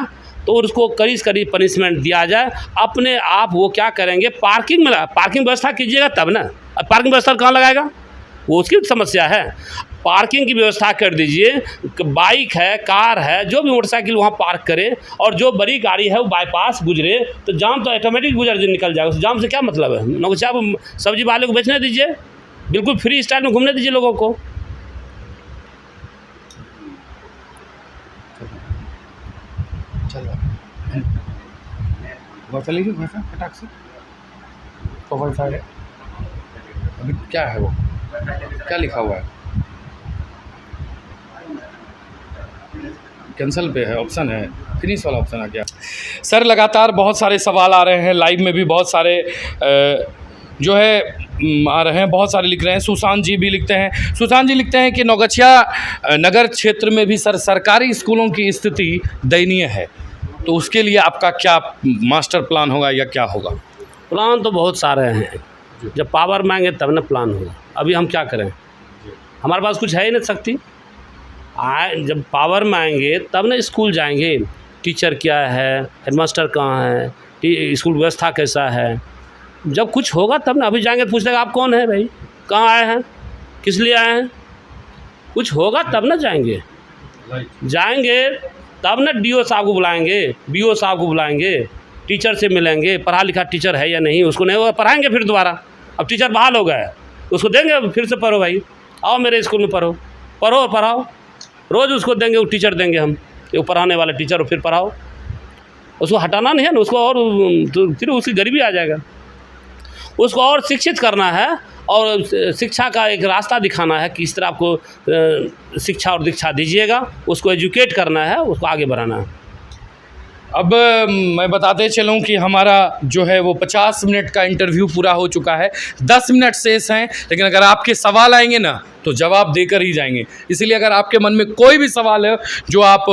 तो उसको करीब से करीब पनिशमेंट दिया जाए। अपने आप वो क्या करेंगे, पार्किंग में पार्किंग व्यवस्था कीजिएगा तब ना। अब पार्किंग व्यवस्था कहाँ लगाएगा, वो उसकी समस्या है। पार्किंग की व्यवस्था कर दीजिए, बाइक है, कार है, जो भी मोटरसाइकिल वहाँ पार्क करे, और जो बड़ी गाड़ी है वो बाईपास गुजरे तो जाम तो ऑटोमेटिक निकल जाएगा। उस जाम से क्या मतलब है। नवगछिया सब्जी वाले को बेचने दीजिए, बिल्कुल फ्री स्टाइल में घूमने दीजिए लोगों को। फटाक से तो वाईफाई है। अभी क्या है, वो क्या लिखा हुआ है? कैंसिल पे है, ऑप्शन है, फिनिश वाला ऑप्शन आ गया। सर लगातार बहुत सारे सवाल आ रहे हैं, लाइव में भी बहुत सारे जो है आ रहे हैं, बहुत सारे लिख रहे हैं। सुशांत जी भी लिखते हैं, सुशांत जी लिखते हैं कि नवगछिया नगर क्षेत्र में भी सरकारी स्कूलों की स्थिति दयनीय है, तो उसके लिए आपका क्या मास्टर प्लान होगा या क्या होगा? प्लान तो बहुत सारे हैं, जब पावर मांगे तब ना प्लान होगा। अभी हम क्या करें, हमारे पास कुछ है ही नहीं शक्ति। जब पावर में आएंगे तब ना स्कूल जाएंगे, टीचर क्या है, हेडमास्टर कहाँ है, स्कूल व्यवस्था कैसा है, जब कुछ होगा तब ना। अभी जाएंगे तो पूछ लेगा आप कौन है भाई, कहाँ आए हैं, किस लिए आए हैं। कुछ होगा तब ना जाएंगे तब ना डीओ साहब को बुलाएंगे, बीओ साहब को बुलाएंगे, टीचर से मिलेंगे, पढ़ा लिखा टीचर है या नहीं, उसको नहीं होगा पढ़ाएंगे फिर दोबारा। अब टीचर बहाल हो गया, उसको देंगे फिर से, पढ़ो भाई, आओ मेरे स्कूल में पढ़ाओ, रोज़ उसको देंगे, वो टीचर देंगे हम, वो पढ़ाने वाला टीचर, और फिर पढ़ाओ। उसको हटाना नहीं है ना, उसको और तो फिर उसकी गरीबी आ जाएगा। उसको और शिक्षित करना है, और शिक्षा का एक रास्ता दिखाना है कि इस तरह आपको शिक्षा और दीक्षा दीजिएगा, उसको एजुकेट करना है, उसको आगे बढ़ाना है। अब मैं बताते चलूं कि हमारा जो है वो 50 मिनट का इंटरव्यू पूरा हो चुका है, 10 मिनट शेष हैं, लेकिन अगर आपके सवाल आएंगे ना तो जवाब देकर ही जाएंगे। इसलिए अगर आपके मन में कोई भी सवाल है जो आप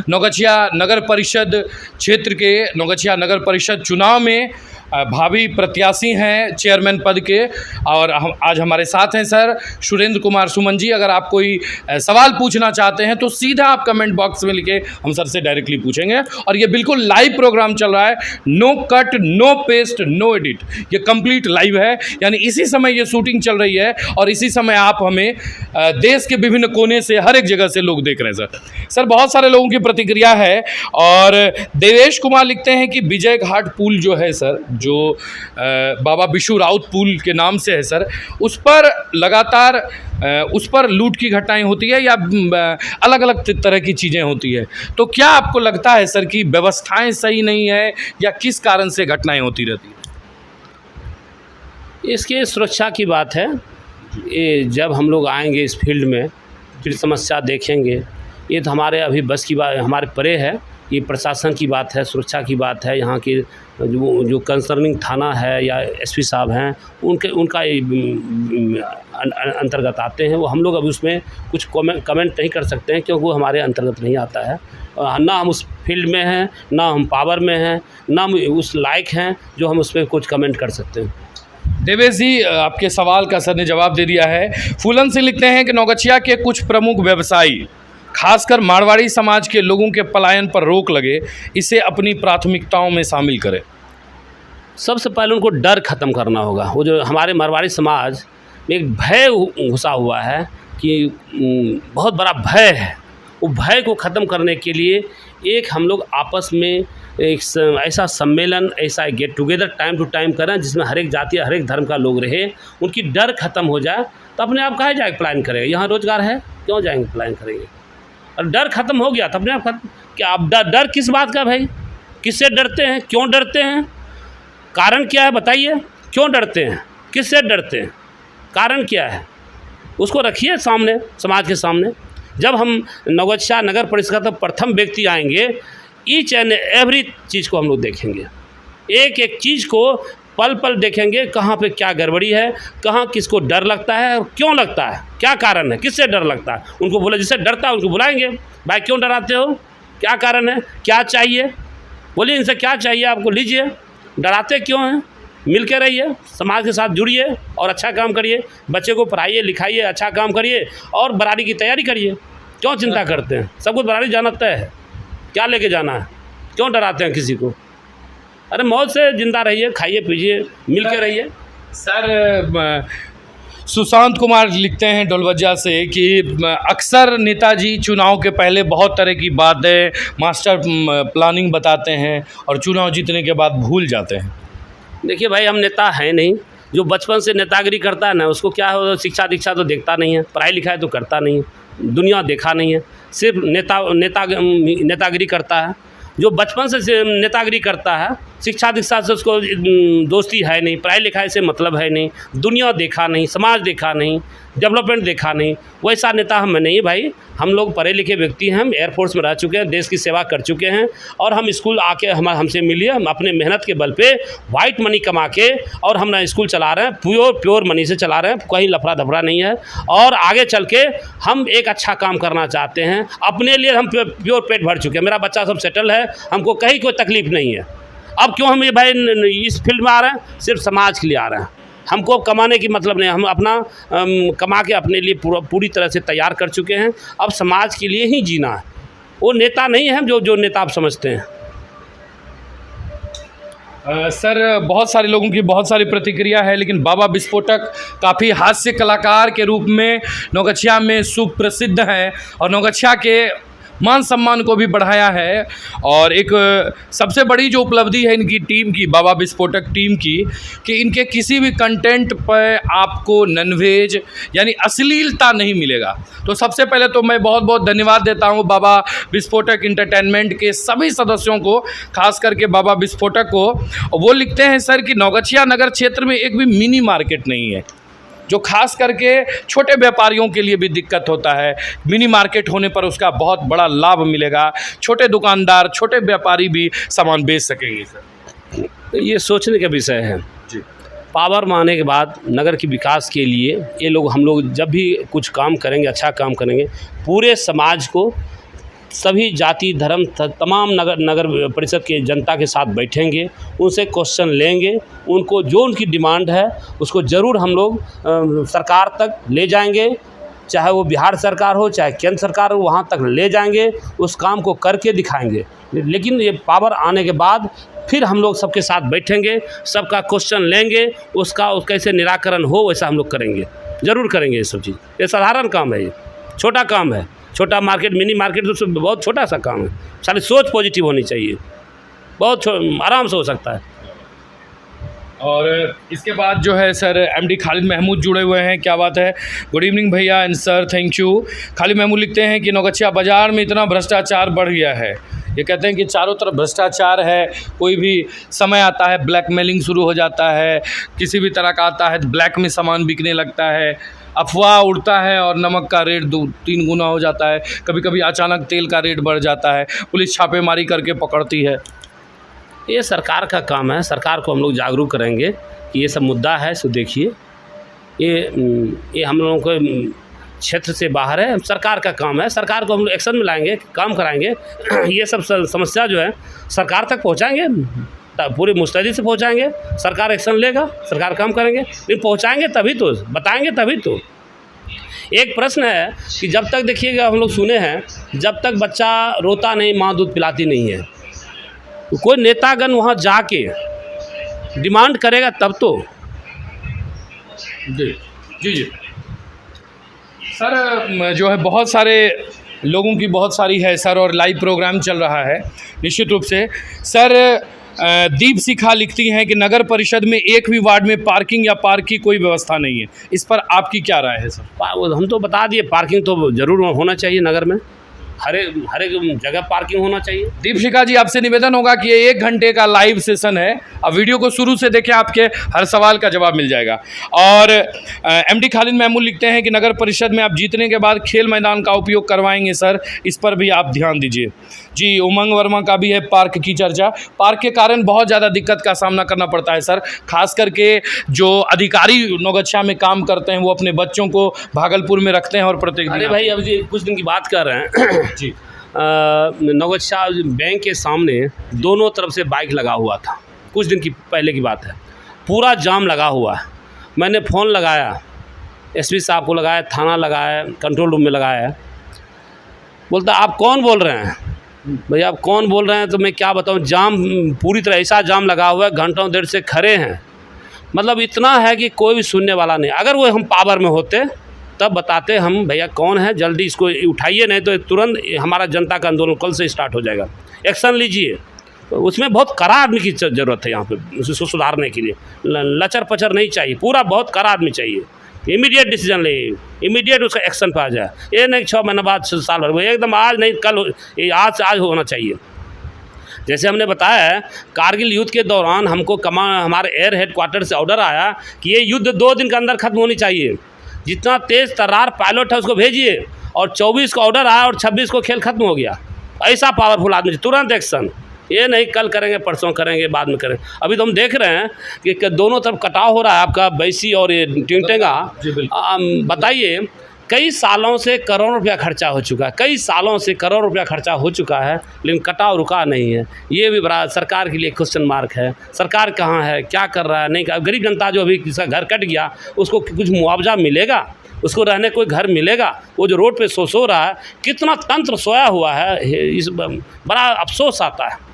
नवगछिया नगर परिषद क्षेत्र के, नवगछिया नगर परिषद चुनाव में भावी प्रत्याशी हैं चेयरमैन पद के, और हम आज हमारे साथ हैं सर सुरेंद्र कुमार सुमन जी। अगर आप कोई सवाल पूछना चाहते हैं तो सीधा आप कमेंट बॉक्स में लिखे, हम सर से डायरेक्टली पूछेंगे। और ये बिल्कुल लाइव प्रोग्राम चल रहा है, no cut, no paste, no edit, ये कंप्लीट लाइव है, यानी इसी समय ये शूटिंग चल रही है और इसी समय आप हमें देश के विभिन्न कोने से, हर एक जगह से लोग देख रहे हैं। सर बहुत सारे लोगों की प्रतिक्रिया है, और देवेश कुमार लिखते हैं कि विजय घाट पुल जो है सर, जो बाबा बिशु राउत पुल के नाम से है सर, उस पर लगातार उस पर लूट की घटनाएं होती है या अलग अलग तरह की चीज़ें होती है, तो क्या आपको लगता है सर कि व्यवस्थाएं सही नहीं है या किस कारण से घटनाएं होती रहती है? इसके सुरक्षा की बात है। ये जब हम लोग आएंगे इस फील्ड में फिर समस्या देखेंगे, ये तो हमारे अभी बस की बात, हमारे परे है। ये प्रशासन की बात है, सुरक्षा की बात है। यहाँ के जो कंसर्निंग थाना है या एसपी साहब हैं, उनका अंतर्गत आते हैं वो। हम लोग अभी उसमें कुछ कमेंट नहीं कर सकते हैं क्योंकि वो हमारे अंतर्गत नहीं आता है। ना हम उस फील्ड में हैं, ना हम पावर में हैं, ना हम उस लायक हैं जो हम उस पर कुछ कमेंट कर सकते हैं। देवेश जी, आपके सवाल का सर ने जवाब दे दिया है। फूलन से लिखते हैं कि नौगछिया के कुछ प्रमुख व्यवसायी, खासकर मारवाड़ी समाज के लोगों के पलायन पर रोक लगे, इसे अपनी प्राथमिकताओं में शामिल करें। सबसे पहले उनको डर ख़त्म करना होगा। वो जो हमारे मारवाड़ी समाज में एक भय घुसा हुआ है कि बहुत बड़ा भय है, वो भय को ख़त्म करने के लिए एक हम लोग आपस में एक ऐसा सम्मेलन, ऐसा get together time to time करें जिसमें हर एक जाति, हर एक धर्म का लोग रहे, उनकी डर ख़त्म हो जाए तो अपने आप काहे जाके प्लान करेंगे। यहाँ रोज़गार है, क्यों जाएंगे प्लान करेंगे। और डर ख़त्म हो गया तो अपने आप खत्म। क्या आप डर किस बात का भाई, किससे डरते हैं, क्यों डरते हैं, कारण क्या है बताइए। क्यों डरते हैं, किससे डरते हैं, कारण क्या है, उसको रखिए सामने, समाज के सामने। जब हम नौगछिया नगर परिषद का प्रथम व्यक्ति आएंगे, ईच एंड एवरी चीज़ को हम लोग देखेंगे, एक एक चीज़ को पल पल देखेंगे, कहाँ पे क्या गड़बड़ी है, कहाँ किसको डर लगता है और क्यों लगता है, क्या कारण है, किससे डर लगता है। उनको बोले, जिससे डरता है उनको बुलाएंगे, भाई क्यों डराते हो, क्या कारण है, क्या चाहिए, बोलिए इनसे क्या चाहिए आपको, लीजिए। डराते क्यों हैं, मिल के रहिए, समाज के साथ जुड़िए और अच्छा काम करिए, बच्चे को पढ़ाइए लिखाइए, अच्छा काम करिए और बरारी की तैयारी करिए। क्यों चिंता करते हैं, सब कुछ बरारी जाना तय है, क्या लेके जाना है, क्यों डराते हैं किसी को। अरे मौज से जिंदा रहिए, खाइए पीजिए, मिल के रहिए। सर, सुशांत कुमार लिखते हैं डोलवज्जा से कि अक्सर नेताजी चुनाव के पहले बहुत तरह की बातें, मास्टर प्लानिंग बताते हैं और चुनाव जीतने के बाद भूल जाते हैं। देखिए भाई, हम नेता हैं नहीं। जो बचपन से नेतागिरी करता है ना, उसको क्या हो, शिक्षा दीक्षा तो देखता नहीं है, पढ़ाई लिखाई तो करता नहीं है, दुनिया देखा नहीं है, सिर्फ नेतागिरी करता है। जो बचपन से नेतागिरी करता है, शिक्षा दीक्षा से उसको दोस्ती है नहीं, पढ़ाई लिखाई से मतलब है नहीं, दुनिया देखा नहीं, समाज देखा नहीं, डेवलपमेंट देखा नहीं, वैसा नेता हम नहीं भाई। हम लोग पढ़े लिखे व्यक्ति हैं, हम एयरफोर्स में रह चुके हैं, देश की सेवा कर चुके हैं और हम स्कूल आके हमसे मिलिए, हम अपने मेहनत के बल पे वाइट मनी कमा के और हम ना स्कूल चला रहे हैं, प्योर मनी से चला रहे हैं, कहीं लफड़ा धफड़ा नहीं है। और आगे चल के हम एक अच्छा काम करना चाहते हैं, अपने लिए हम प्योर पेट भर चुके हैं, मेरा बच्चा सब सेटल है, हमको कहीं कोई तकलीफ़ नहीं है। अब क्यों हम ये भाई इस फील्ड में आ रहे हैं, सिर्फ समाज के लिए आ रहे हैं, हमको कमाने की मतलब नहीं, हम अपना कमा के अपने लिए पूरी तरह से तैयार कर चुके हैं। अब समाज के लिए ही जीना है, वो नेता नहीं है जो नेता आप समझते हैं। सर, बहुत सारे लोगों की बहुत सारी प्रतिक्रिया है, लेकिन बाबा विस्फोटक काफ़ी हास्य कलाकार के रूप में नौगछिया में सुप्रसिद्ध हैं और नौगछिया के मान सम्मान को भी बढ़ाया है। और एक सबसे बड़ी जो उपलब्धि है इनकी टीम की, बाबा विस्फोटक टीम की, कि इनके किसी भी कंटेंट पर आपको नॉनवेज यानी अश्लीलता नहीं मिलेगा। तो सबसे पहले तो मैं बहुत बहुत धन्यवाद देता हूं बाबा विस्फोटक इंटरटेनमेंट के सभी सदस्यों को, खास करके बाबा विस्फोटक को। वो लिखते हैं सर कि नौगछिया नगर क्षेत्र में एक भी मिनी मार्केट नहीं है, जो खास करके छोटे व्यापारियों के लिए भी दिक्कत होता है। मिनी मार्केट होने पर उसका बहुत बड़ा लाभ मिलेगा, छोटे दुकानदार, छोटे व्यापारी भी सामान बेच सकेंगे। सर, ये सोचने का विषय है जी। पावर में आने के बाद नगर के विकास के लिए हम लोग जब भी कुछ काम करेंगे, अच्छा काम करेंगे, पूरे समाज को, सभी जाति धर्म तमाम नगर परिषद के जनता के साथ बैठेंगे, उनसे क्वेश्चन लेंगे, उनको जो उनकी डिमांड है उसको ज़रूर हम लोग सरकार तक ले जाएंगे, चाहे वो बिहार सरकार हो चाहे केंद्र सरकार हो, वहाँ तक ले जाएंगे, उस काम को करके दिखाएंगे। लेकिन ये पावर आने के बाद फिर हम लोग सबके साथ बैठेंगे, सबका क्वेश्चन लेंगे, उसका कैसे निराकरण हो वैसा हम लोग करेंगे, ज़रूर करेंगे। ये सब चीज़, ये साधारण काम है, ये छोटा काम है, छोटा मार्केट, मिनी मार्केट तो बहुत छोटा सा काम है। सारी सोच पॉजिटिव होनी चाहिए, बहुत आराम से हो सकता है। और इसके बाद जो है सर एमडी खालिद महमूद जुड़े हुए हैं, क्या बात है। गुड इवनिंग भैया and sir, thank you. Khalid Mahmood लिखते हैं कि नौगछिया बाज़ार में इतना भ्रष्टाचार बढ़ गया है, ये कहते हैं कि चारों तरफ भ्रष्टाचार है, कोई भी समय आता है ब्लैकमेलिंग शुरू हो जाता है, किसी भी तरह का आता है तो ब्लैक में सामान बिकने लगता है, अफवाह उड़ता है और नमक का रेट 2-3 गुना हो जाता है, कभी कभी अचानक तेल का रेट बढ़ जाता है, पुलिस छापेमारी करके पकड़ती है। ये सरकार का काम है, सरकार को हम लोग जागरूक करेंगे कि ये सब मुद्दा है। सो देखिए, ये हम लोगों को क्षेत्र से बाहर है, सरकार का काम है, सरकार को हम लोग एक्शन में लाएंगे, काम कराएंगे। ये सब समस्या जो है सरकार तक पहुंचाएंगे, पूरी मुस्तैदी से पहुंचाएंगे, सरकार एक्शन लेगा, सरकार काम करेंगे, लेकिन पहुंचाएंगे तभी तो, बताएंगे तभी तो। एक प्रश्न है कि जब तक देखिएगा, हम लोग सुने हैं, जब तक बच्चा रोता नहीं माँ दूध पिलाती नहीं है, तो कोई नेतागण वहाँ जाके डिमांड करेगा तब तो। जी जी जी सर, जो है बहुत सारे लोगों की बहुत सारी है सर, और लाइव प्रोग्राम चल रहा है निश्चित रूप से। सर दीप शिखा लिखती हैं कि नगर परिषद में एक भी वार्ड में पार्किंग या पार्क की कोई व्यवस्था नहीं है, इस पर आपकी क्या राय है सर? हम तो बता दिए, पार्किंग तो ज़रूर होना चाहिए नगर में, हर एक जगह पार्किंग होना चाहिए। दीप शिखा जी, आपसे निवेदन होगा कि ये 1 घंटे का लाइव सेशन है, अब वीडियो को शुरू से देखें, आपके हर सवाल का जवाब मिल जाएगा। और एमडी खालिद महमूद लिखते हैं कि नगर परिषद में आप जीतने के बाद खेल मैदान का उपयोग करवाएंगे सर, इस पर भी आप ध्यान दीजिए। जी, उमंग वर्मा का भी है पार्क की चर्चा। पार्क के कारण बहुत ज़्यादा दिक्कत का सामना करना पड़ता है सर, खास करके जो अधिकारी नौगछिया में काम करते हैं वो अपने बच्चों को भागलपुर में रखते हैं और प्रत्येक। अरे भाई, अब जी कुछ दिन की बात कर रहे हैं जी, नौगछिया बैंक के सामने दोनों तरफ से बाइक लगा हुआ था, कुछ दिन की पहले की बात है, पूरा जाम लगा हुआ है। मैंने फ़ोन लगाया, एसपी साहब को लगाया, थाना लगाया, कंट्रोल रूम में लगाया, बोलता आप कौन बोल रहे हैं? भैया आप कौन बोल रहे हैं तो मैं क्या बताऊं, जाम पूरी तरह ऐसा जाम लगा हुआ है, घंटों देर से खड़े हैं। मतलब इतना है कि कोई भी सुनने वाला नहीं। अगर वो हम पावर में होते तब बताते हम, भैया कौन है, जल्दी इसको उठाइए, नहीं तो तुरंत हमारा जनता का आंदोलन कल से स्टार्ट हो जाएगा, एक्शन लीजिए। तो उसमें बहुत कड़ा आदमी की ज़रूरत है यहाँ पे, उसको सुधारने के लिए लचर पचर नहीं चाहिए, पूरा बहुत कड़ा आदमी चाहिए। इमीडिएट डिसीजन ले, इमीडिएट उसका एक्शन पर आ जाए, ये नहीं 6 महीने बाद साल भर, एकदम आज नहीं कल, आज होना चाहिए। जैसे हमने बताया है, कारगिल युद्ध के दौरान हमको हमारे एयर हेडक्वार्टर से ऑर्डर आया कि ये युद्ध 2 दिन के अंदर खत्म होनी चाहिए, जितना तेज़ तर्रार पायलट है उसको भेजिए, और 24 का ऑर्डर आया और 26 को खेल खत्म हो गया। ऐसा पावरफुल आदमी, तुरंत एक्शन, ये नहीं कल करेंगे, परसों करेंगे, बाद में करेंगे। अभी तो हम देख रहे हैं कि दोनों तरफ कटाव हो रहा है, आपका बैसी और ये टिंगटेंगा। बताइए, कई सालों से करोड़ों रुपया खर्चा हो चुका है, कई सालों से करोड़ रुपया खर्चा हो चुका है, लेकिन कटाव रुका नहीं है। ये भी बड़ा सरकार के लिए क्वेश्चन मार्क है। सरकार कहाँ है, क्या कर रहा है, नहीं कर। गरीब जनता जो अभी जिसका घर कट गया उसको कुछ मुआवजा मिलेगा, उसको रहने कोई घर मिलेगा? वो जो रोड पे सो रहा है, कितना तंत्र सोया हुआ है, इस बड़ा अफसोस आता है।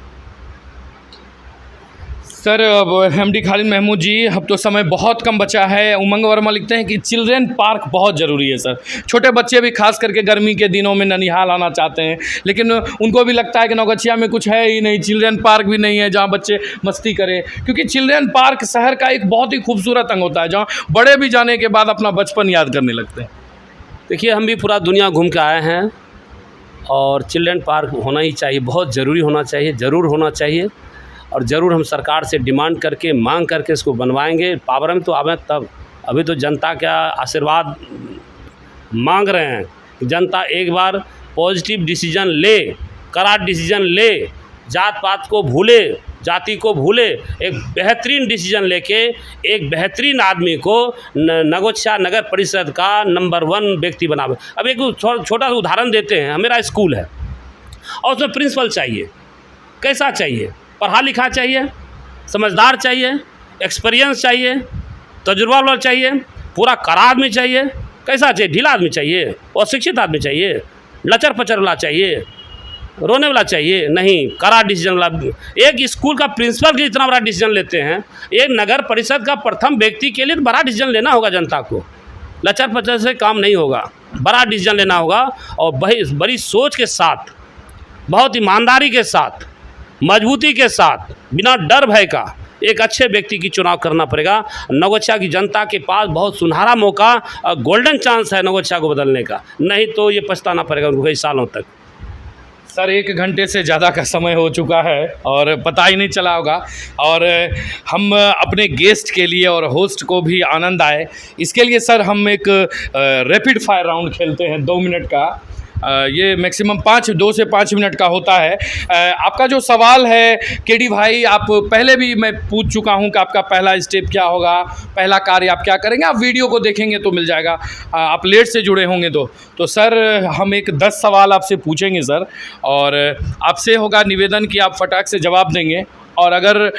सर अब एमडी खालिद महमूद जी, अब तो समय बहुत कम बचा है। उमंग वर्मा लिखते हैं कि चिल्ड्रेन पार्क बहुत ज़रूरी है सर, छोटे बच्चे भी खास करके गर्मी के दिनों में ननिहाल आना चाहते हैं, लेकिन उनको भी लगता है कि नौगछिया में कुछ है ही नहीं, चिल्ड्रेन पार्क भी नहीं है जहां बच्चे मस्ती करें, क्योंकि चिल्ड्रेन पार्क शहर का एक बहुत ही खूबसूरत अंग होता है जहाँ बड़े भी जाने के बाद अपना बचपन याद करने लगते हैं। देखिए, हम भी पूरा दुनिया घूम के आए हैं, और चिल्ड्रेन पार्क होना ही चाहिए, बहुत ज़रूरी होना चाहिए, ज़रूर होना चाहिए, और ज़रूर हम सरकार से डिमांड करके, मांग करके इसको बनवाएंगे। पावर में तो आवें तब, अभी तो जनता का आशीर्वाद मांग रहे हैं। जनता एक बार पॉजिटिव डिसीजन ले, कड़ा डिसीजन ले, जात पात को भूले, जाति को भूले, एक बेहतरीन डिसीजन लेके एक बेहतरीन आदमी को नौगछिया नगर परिषद का नंबर 1 व्यक्ति बनावे। अब एक छोटा सा उदाहरण देते हैं। मेरा स्कूल है और उसमें प्रिंसिपल चाहिए, कैसा चाहिए? पढ़ा लिखा चाहिए, समझदार चाहिए, एक्सपीरियंस चाहिए, तजुर्बा वाला चाहिए, पूरा कड़ा आदमी चाहिए। कैसा चाहिए? ढीला आदमी चाहिए, और शिक्षित आदमी चाहिए, लचर पचर वाला चाहिए, रोने वाला चाहिए? नहीं, कड़ा डिसीजन वाला। एक स्कूल का प्रिंसिपल के इतना बड़ा डिसीजन लेते हैं, एक नगर परिषद का प्रथम व्यक्ति के लिए बड़ा डिसीजन लेना होगा। जनता को लचर पचर से काम नहीं होगा, बड़ा डिसीजन लेना होगा, और बड़ी सोच के साथ, बहुत ईमानदारी के साथ, मजबूती के साथ, बिना डर भय का एक अच्छे व्यक्ति की चुनाव करना पड़ेगा। नौगछिया की जनता के पास बहुत सुनहरा मौका, गोल्डन चांस है नौगछिया को बदलने का, नहीं तो ये पछताना पड़ेगा उनको कई सालों तक। सर 1 घंटे से ज़्यादा का समय हो चुका है और पता ही नहीं चला होगा, और हम अपने गेस्ट के लिए और होस्ट को भी आनंद आए, इसके लिए सर हम एक रैपिड फायर राउंड खेलते हैं 2 मिनट का। ये मैक्सिमम 2 से 5 मिनट का होता है। आपका जो सवाल है केडी भाई, आप पहले भी मैं पूछ चुका हूं कि आपका पहला स्टेप क्या होगा, पहला कार्य आप क्या करेंगे। आप वीडियो को देखेंगे तो मिल जाएगा, आप लेट से जुड़े होंगे तो सर हम एक 10 सवाल आपसे पूछेंगे सर, और आपसे होगा निवेदन कि आप फटाक से जवाब देंगे, और अगर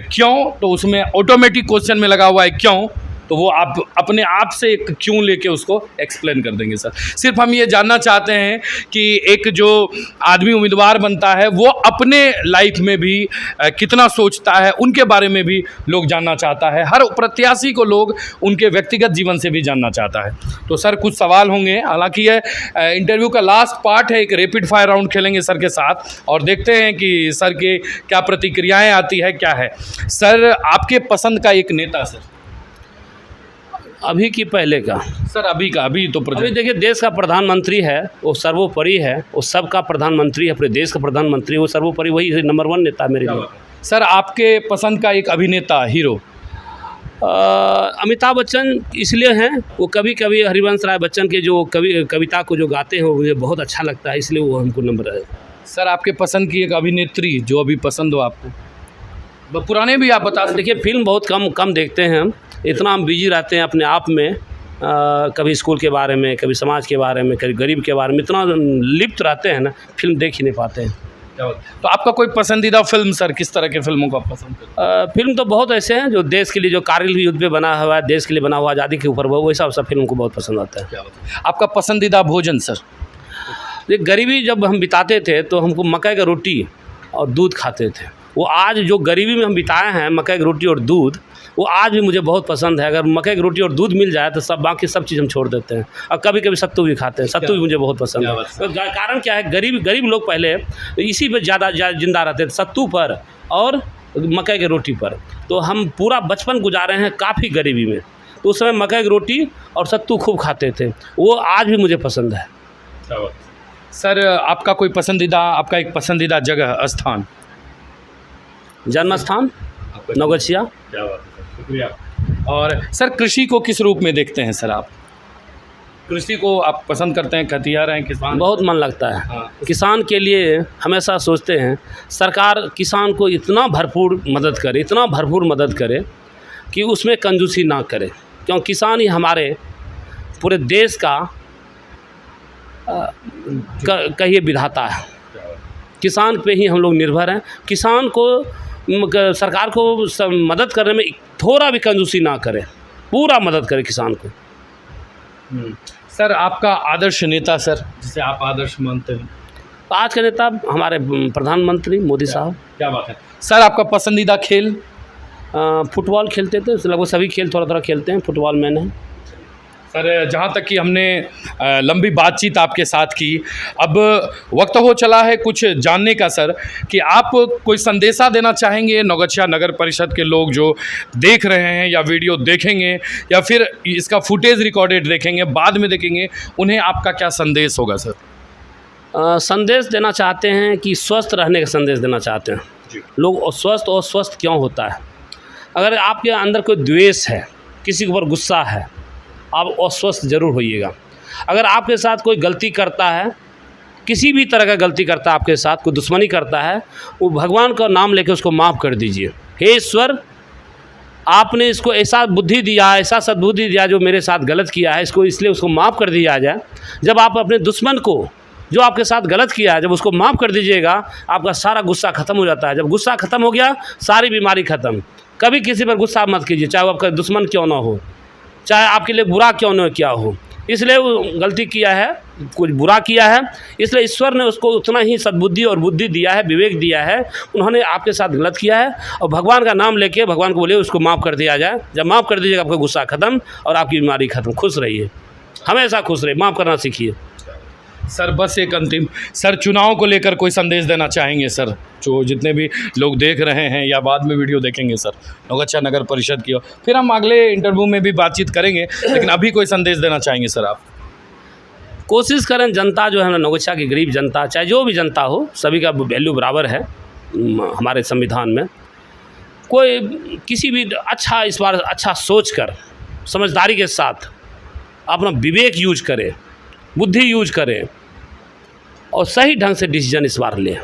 क्यों तो उसमें ऑटोमेटिक क्वेश्चन में लगा हुआ है क्यों, तो वो आप अपने आप से एक क्यों लेके उसको एक्सप्लेन कर देंगे सर। सिर्फ हम ये जानना चाहते हैं कि एक जो आदमी उम्मीदवार बनता है वो अपने लाइफ में भी कितना सोचता है, उनके बारे में भी लोग जानना चाहता है। हर प्रत्याशी को लोग उनके व्यक्तिगत जीवन से भी जानना चाहता है। तो सर कुछ सवाल होंगे, हालांकि ये इंटरव्यू का लास्ट पार्ट है, एक रैपिड फायर राउंड खेलेंगे सर के साथ और देखते हैं कि सर के क्या प्रतिक्रियाएँ आती है, क्या है। सर आपके पसंद का एक नेता सर, अभी की पहले का सर अभी का, अभी तो अभी देखिए, देश का प्रधानमंत्री है वो सर्वोपरि है, वो सबका प्रधानमंत्री है, पूरे देश का प्रधानमंत्री, वो सर्वोपरि, वही नंबर 1 नेता मेरे लिए। सर आपके पसंद का एक अभिनेता हीरो? अमिताभ बच्चन इसलिए हैं, वो कभी कभी हरिवंश राय बच्चन के जो कविता को जो गाते हैं वो मुझे बहुत अच्छा लगता है, इसलिए वो हमको नंबर है। सर आपके पसंद की एक अभिनेत्री जो अभी पसंद हो आपको? पुराने भी आप बता सकते। देखिए, फिल्म बहुत कम देखते हैं हम, इतना हम बिजी रहते हैं अपने आप में, कभी स्कूल के बारे में, कभी समाज के बारे में, कभी गरीब के बारे में, इतना लिप्त रहते हैं ना, फिल्म देख ही नहीं पाते हैं। तो आपका कोई पसंदीदा फिल्म सर, किस तरह के फिल्मों को आप पसंद करते हैं? फिल्म तो बहुत ऐसे हैं जो देश के लिए, जो कारगिल युद्ध पे बना हुआ है, देश के लिए बना हुआ, आज़ादी के ऊपर, वो वैसा सब फिल्म को बहुत पसंद आता है। आपका पसंदीदा भोजन सर? ये गरीबी जब हम बिताते थे तो हमको मकई का रोटी और दूध खाते थे, वो आज जो गरीबी में हम बिताए हैं, मकई की रोटी और दूध, वो आज भी मुझे बहुत पसंद है। अगर मकई की रोटी और दूध मिल जाए तो सब बाकी सब चीज़ हम छोड़ देते हैं, और कभी कभी सत्तू भी खाते हैं, सत्तू भी मुझे बहुत पसंद है। तो कारण क्या है, गरीब लोग पहले इसी पर ज़्यादा जिंदा रहते थे, सत्तू पर और मकई की रोटी पर। तो हम पूरा बचपन गुजारे हैं काफ़ी गरीबी में, तो उस समय मकई की रोटी और सत्तू खूब खाते थे, वो आज भी मुझे पसंद है। सर आपका कोई पसंदीदा, आपका एक पसंदीदा जगह, स्थान? जन्म स्थान नौगछिया। क्या बात है, शुक्रिया। और सर कृषि को किस रूप में देखते हैं सर आप? कृषि को आप पसंद करते हैं, खतियार हैं, किसान? बहुत मन लगता है। हाँ। किसान के लिए हमेशा सोचते हैं सरकार किसान को इतना भरपूर मदद करे, इतना भरपूर मदद करे कि उसमें कंजूसी ना करे, क्योंकि किसान ही हमारे पूरे देश का कहिए विधाता है। किसान पे ही हम लोग निर्भर हैं। किसान को सरकार को मदद करने में थोड़ा भी कंजूसी ना करे, पूरा मदद करे किसान को। सर आपका आदर्श नेता सर, जिसे आप आदर्श मानते हैं? आज के नेता हमारे प्रधानमंत्री मोदी साहब। क्या बात है। सर आपका पसंदीदा खेल? फुटबॉल खेलते थे, लगभग सभी खेल थोड़ा थोड़ा खेलते हैं, फुटबॉल मैंने है। सर जहाँ तक कि हमने लंबी बातचीत आपके साथ की, अब वक्त हो चला है कुछ जानने का सर, कि आप कोई संदेशा देना चाहेंगे नौगछिया नगर परिषद के लोग जो देख रहे हैं या वीडियो देखेंगे या फिर इसका फुटेज रिकॉर्डेड देखेंगे, बाद में देखेंगे, उन्हें आपका क्या संदेश होगा सर? संदेश देना चाहते हैं कि स्वस्थ रहने का संदेश देना चाहते हैं जी। लोग स्वस्थ क्यों होता है? अगर आपके अंदर कोई द्वेष है, किसी के ऊपर गुस्सा है, आप अस्वस्थ जरूर होइएगा। अगर आपके साथ कोई गलती करता है, किसी भी तरह का गलती करता है, आपके साथ कोई दुश्मनी करता है, वो भगवान का नाम लेकर उसको माफ़ कर दीजिए। हे ईश्वर, आपने इसको ऐसा बुद्धि दिया, ऐसा सद्बुद्धि दिया जो मेरे साथ गलत किया है, इसको इसलिए उसको माफ़ कर दिया जाए। जब आप अपने दुश्मन को, जो आपके साथ गलत किया है, जब उसको माफ़ कर दीजिएगा, आपका सारा गुस्सा ख़त्म हो जाता है। जब गुस्सा ख़त्म हो गया, सारी बीमारी ख़त्म। कभी किसी पर गुस्सा मत कीजिए, चाहे वो आपका दुश्मन क्यों ना हो, चाहे आपके लिए बुरा क्यों न क्या हो। इसलिए वो गलती किया है, कुछ बुरा किया है, इसलिए ईश्वर ने उसको उतना ही सद्बुद्धि और बुद्धि दिया है, विवेक दिया है। उन्होंने आपके साथ गलत किया है और भगवान का नाम लेके भगवान को बोले उसको माफ़ कर दिया जाए। जब माफ़ कर दीजिएगा, आपका गुस्सा ख़त्म और आपकी बीमारी ख़त्म। खुश रहिए, हमेशा खुश रहिए, माफ़ करना सीखिए। सर बस एक अंतिम, सर चुनाव को लेकर कोई संदेश देना चाहेंगे सर, जो जितने भी लोग देख रहे हैं या बाद में वीडियो देखेंगे सर नौगछिया नगर परिषद की, फिर हम अगले इंटरव्यू में भी बातचीत करेंगे, लेकिन अभी कोई संदेश देना चाहेंगे सर आप? कोशिश करें, जनता जो है ना, नौगछिया की गरीब जनता, चाहे जो भी जनता हो, सभी का वैल्यू बराबर है हमारे संविधान में। कोई किसी भी अच्छा, इस बार अच्छा सोच कर, समझदारी के साथ अपना विवेक यूज करे, बुद्धि यूज करें और सही ढंग से डिसीजन इस बार लें।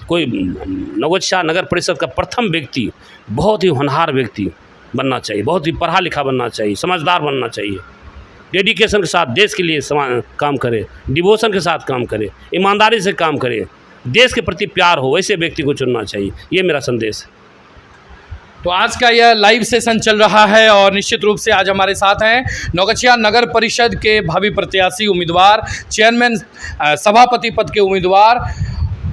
कोई नवगछिया नगर परिषद का प्रथम व्यक्ति बहुत ही होनहार व्यक्ति बनना चाहिए, बहुत ही पढ़ा लिखा बनना चाहिए, समझदार बनना चाहिए, डेडिकेशन के साथ देश के लिए काम करे, डिवोशन के साथ काम करे, ईमानदारी से काम करे, देश के प्रति प्यार हो, वैसे व्यक्ति को चुनना चाहिए। ये मेरा संदेश है। तो आज का यह लाइव सेशन चल रहा है और निश्चित रूप से आज हमारे साथ हैं नवगछिया नगर परिषद के भावी प्रत्याशी उम्मीदवार, चेयरमैन सभापति पद के उम्मीदवार,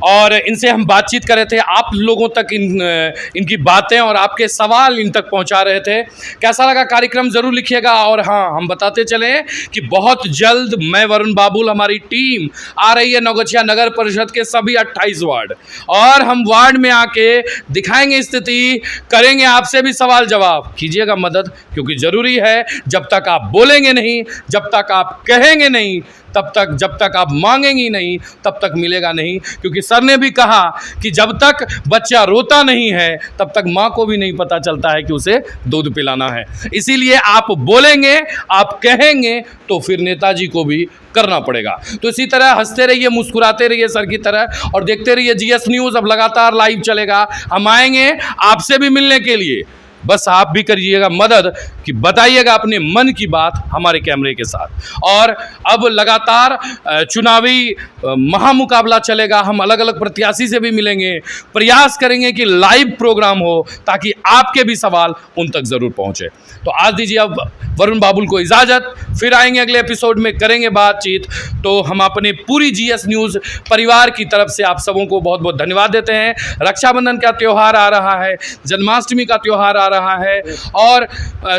और इनसे हम बातचीत कर रहे थे। आप लोगों तक इनकी बातें और आपके सवाल इन तक पहुंचा रहे थे। कैसा लगा कार्यक्रम ज़रूर लिखिएगा। और हाँ, हम बताते चलें कि बहुत जल्द मैं वरुण बाबुल, हमारी टीम आ रही है नवगछिया नगर परिषद के सभी 28 वार्ड, और हम वार्ड में आके दिखाएंगे स्थिति, करेंगे आपसे भी सवाल जवाब। कीजिएगा मदद, क्योंकि ज़रूरी है। जब तक आप बोलेंगे नहीं, जब तक आप कहेंगे नहीं, तब तक, जब तक आप मांगेंगी नहीं, तब तक मिलेगा नहीं। क्योंकि सर ने भी कहा कि जब तक बच्चा रोता नहीं है, तब तक माँ को भी नहीं पता चलता है कि उसे दूध पिलाना है। इसीलिए आप बोलेंगे, आप कहेंगे, तो फिर नेताजी को भी करना पड़ेगा। तो इसी तरह हंसते रहिए, मुस्कुराते रहिए सर की तरह, और देखते रहिए जीएस न्यूज़। अब लगातार लाइव चलेगा, हम आएंगे आपसे भी मिलने के लिए। बस आप भी करिएगा मदद कि बताइएगा अपने मन की बात हमारे कैमरे के साथ। और अब लगातार चुनावी महामुकाबला चलेगा, हम अलग अलग प्रत्याशी से भी मिलेंगे, प्रयास करेंगे कि लाइव प्रोग्राम हो ताकि आपके भी सवाल उन तक ज़रूर पहुंचे। तो आज दीजिए अब वरुण बाबुल को इजाज़त, फिर आएंगे अगले एपिसोड में, करेंगे बातचीत। तो हम अपने पूरी जीएस न्यूज़ परिवार की तरफ से आप सबों को बहुत बहुत धन्यवाद देते हैं। रक्षाबंधन का त्यौहार आ रहा है, जन्माष्टमी का त्यौहार आ रहा है, और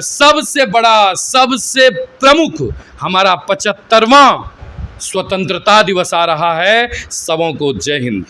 सबसे बड़ा, सबसे प्रमुख हमारा 75वां स्वतंत्रता दिवस आ रहा है। सबों को जय हिंद।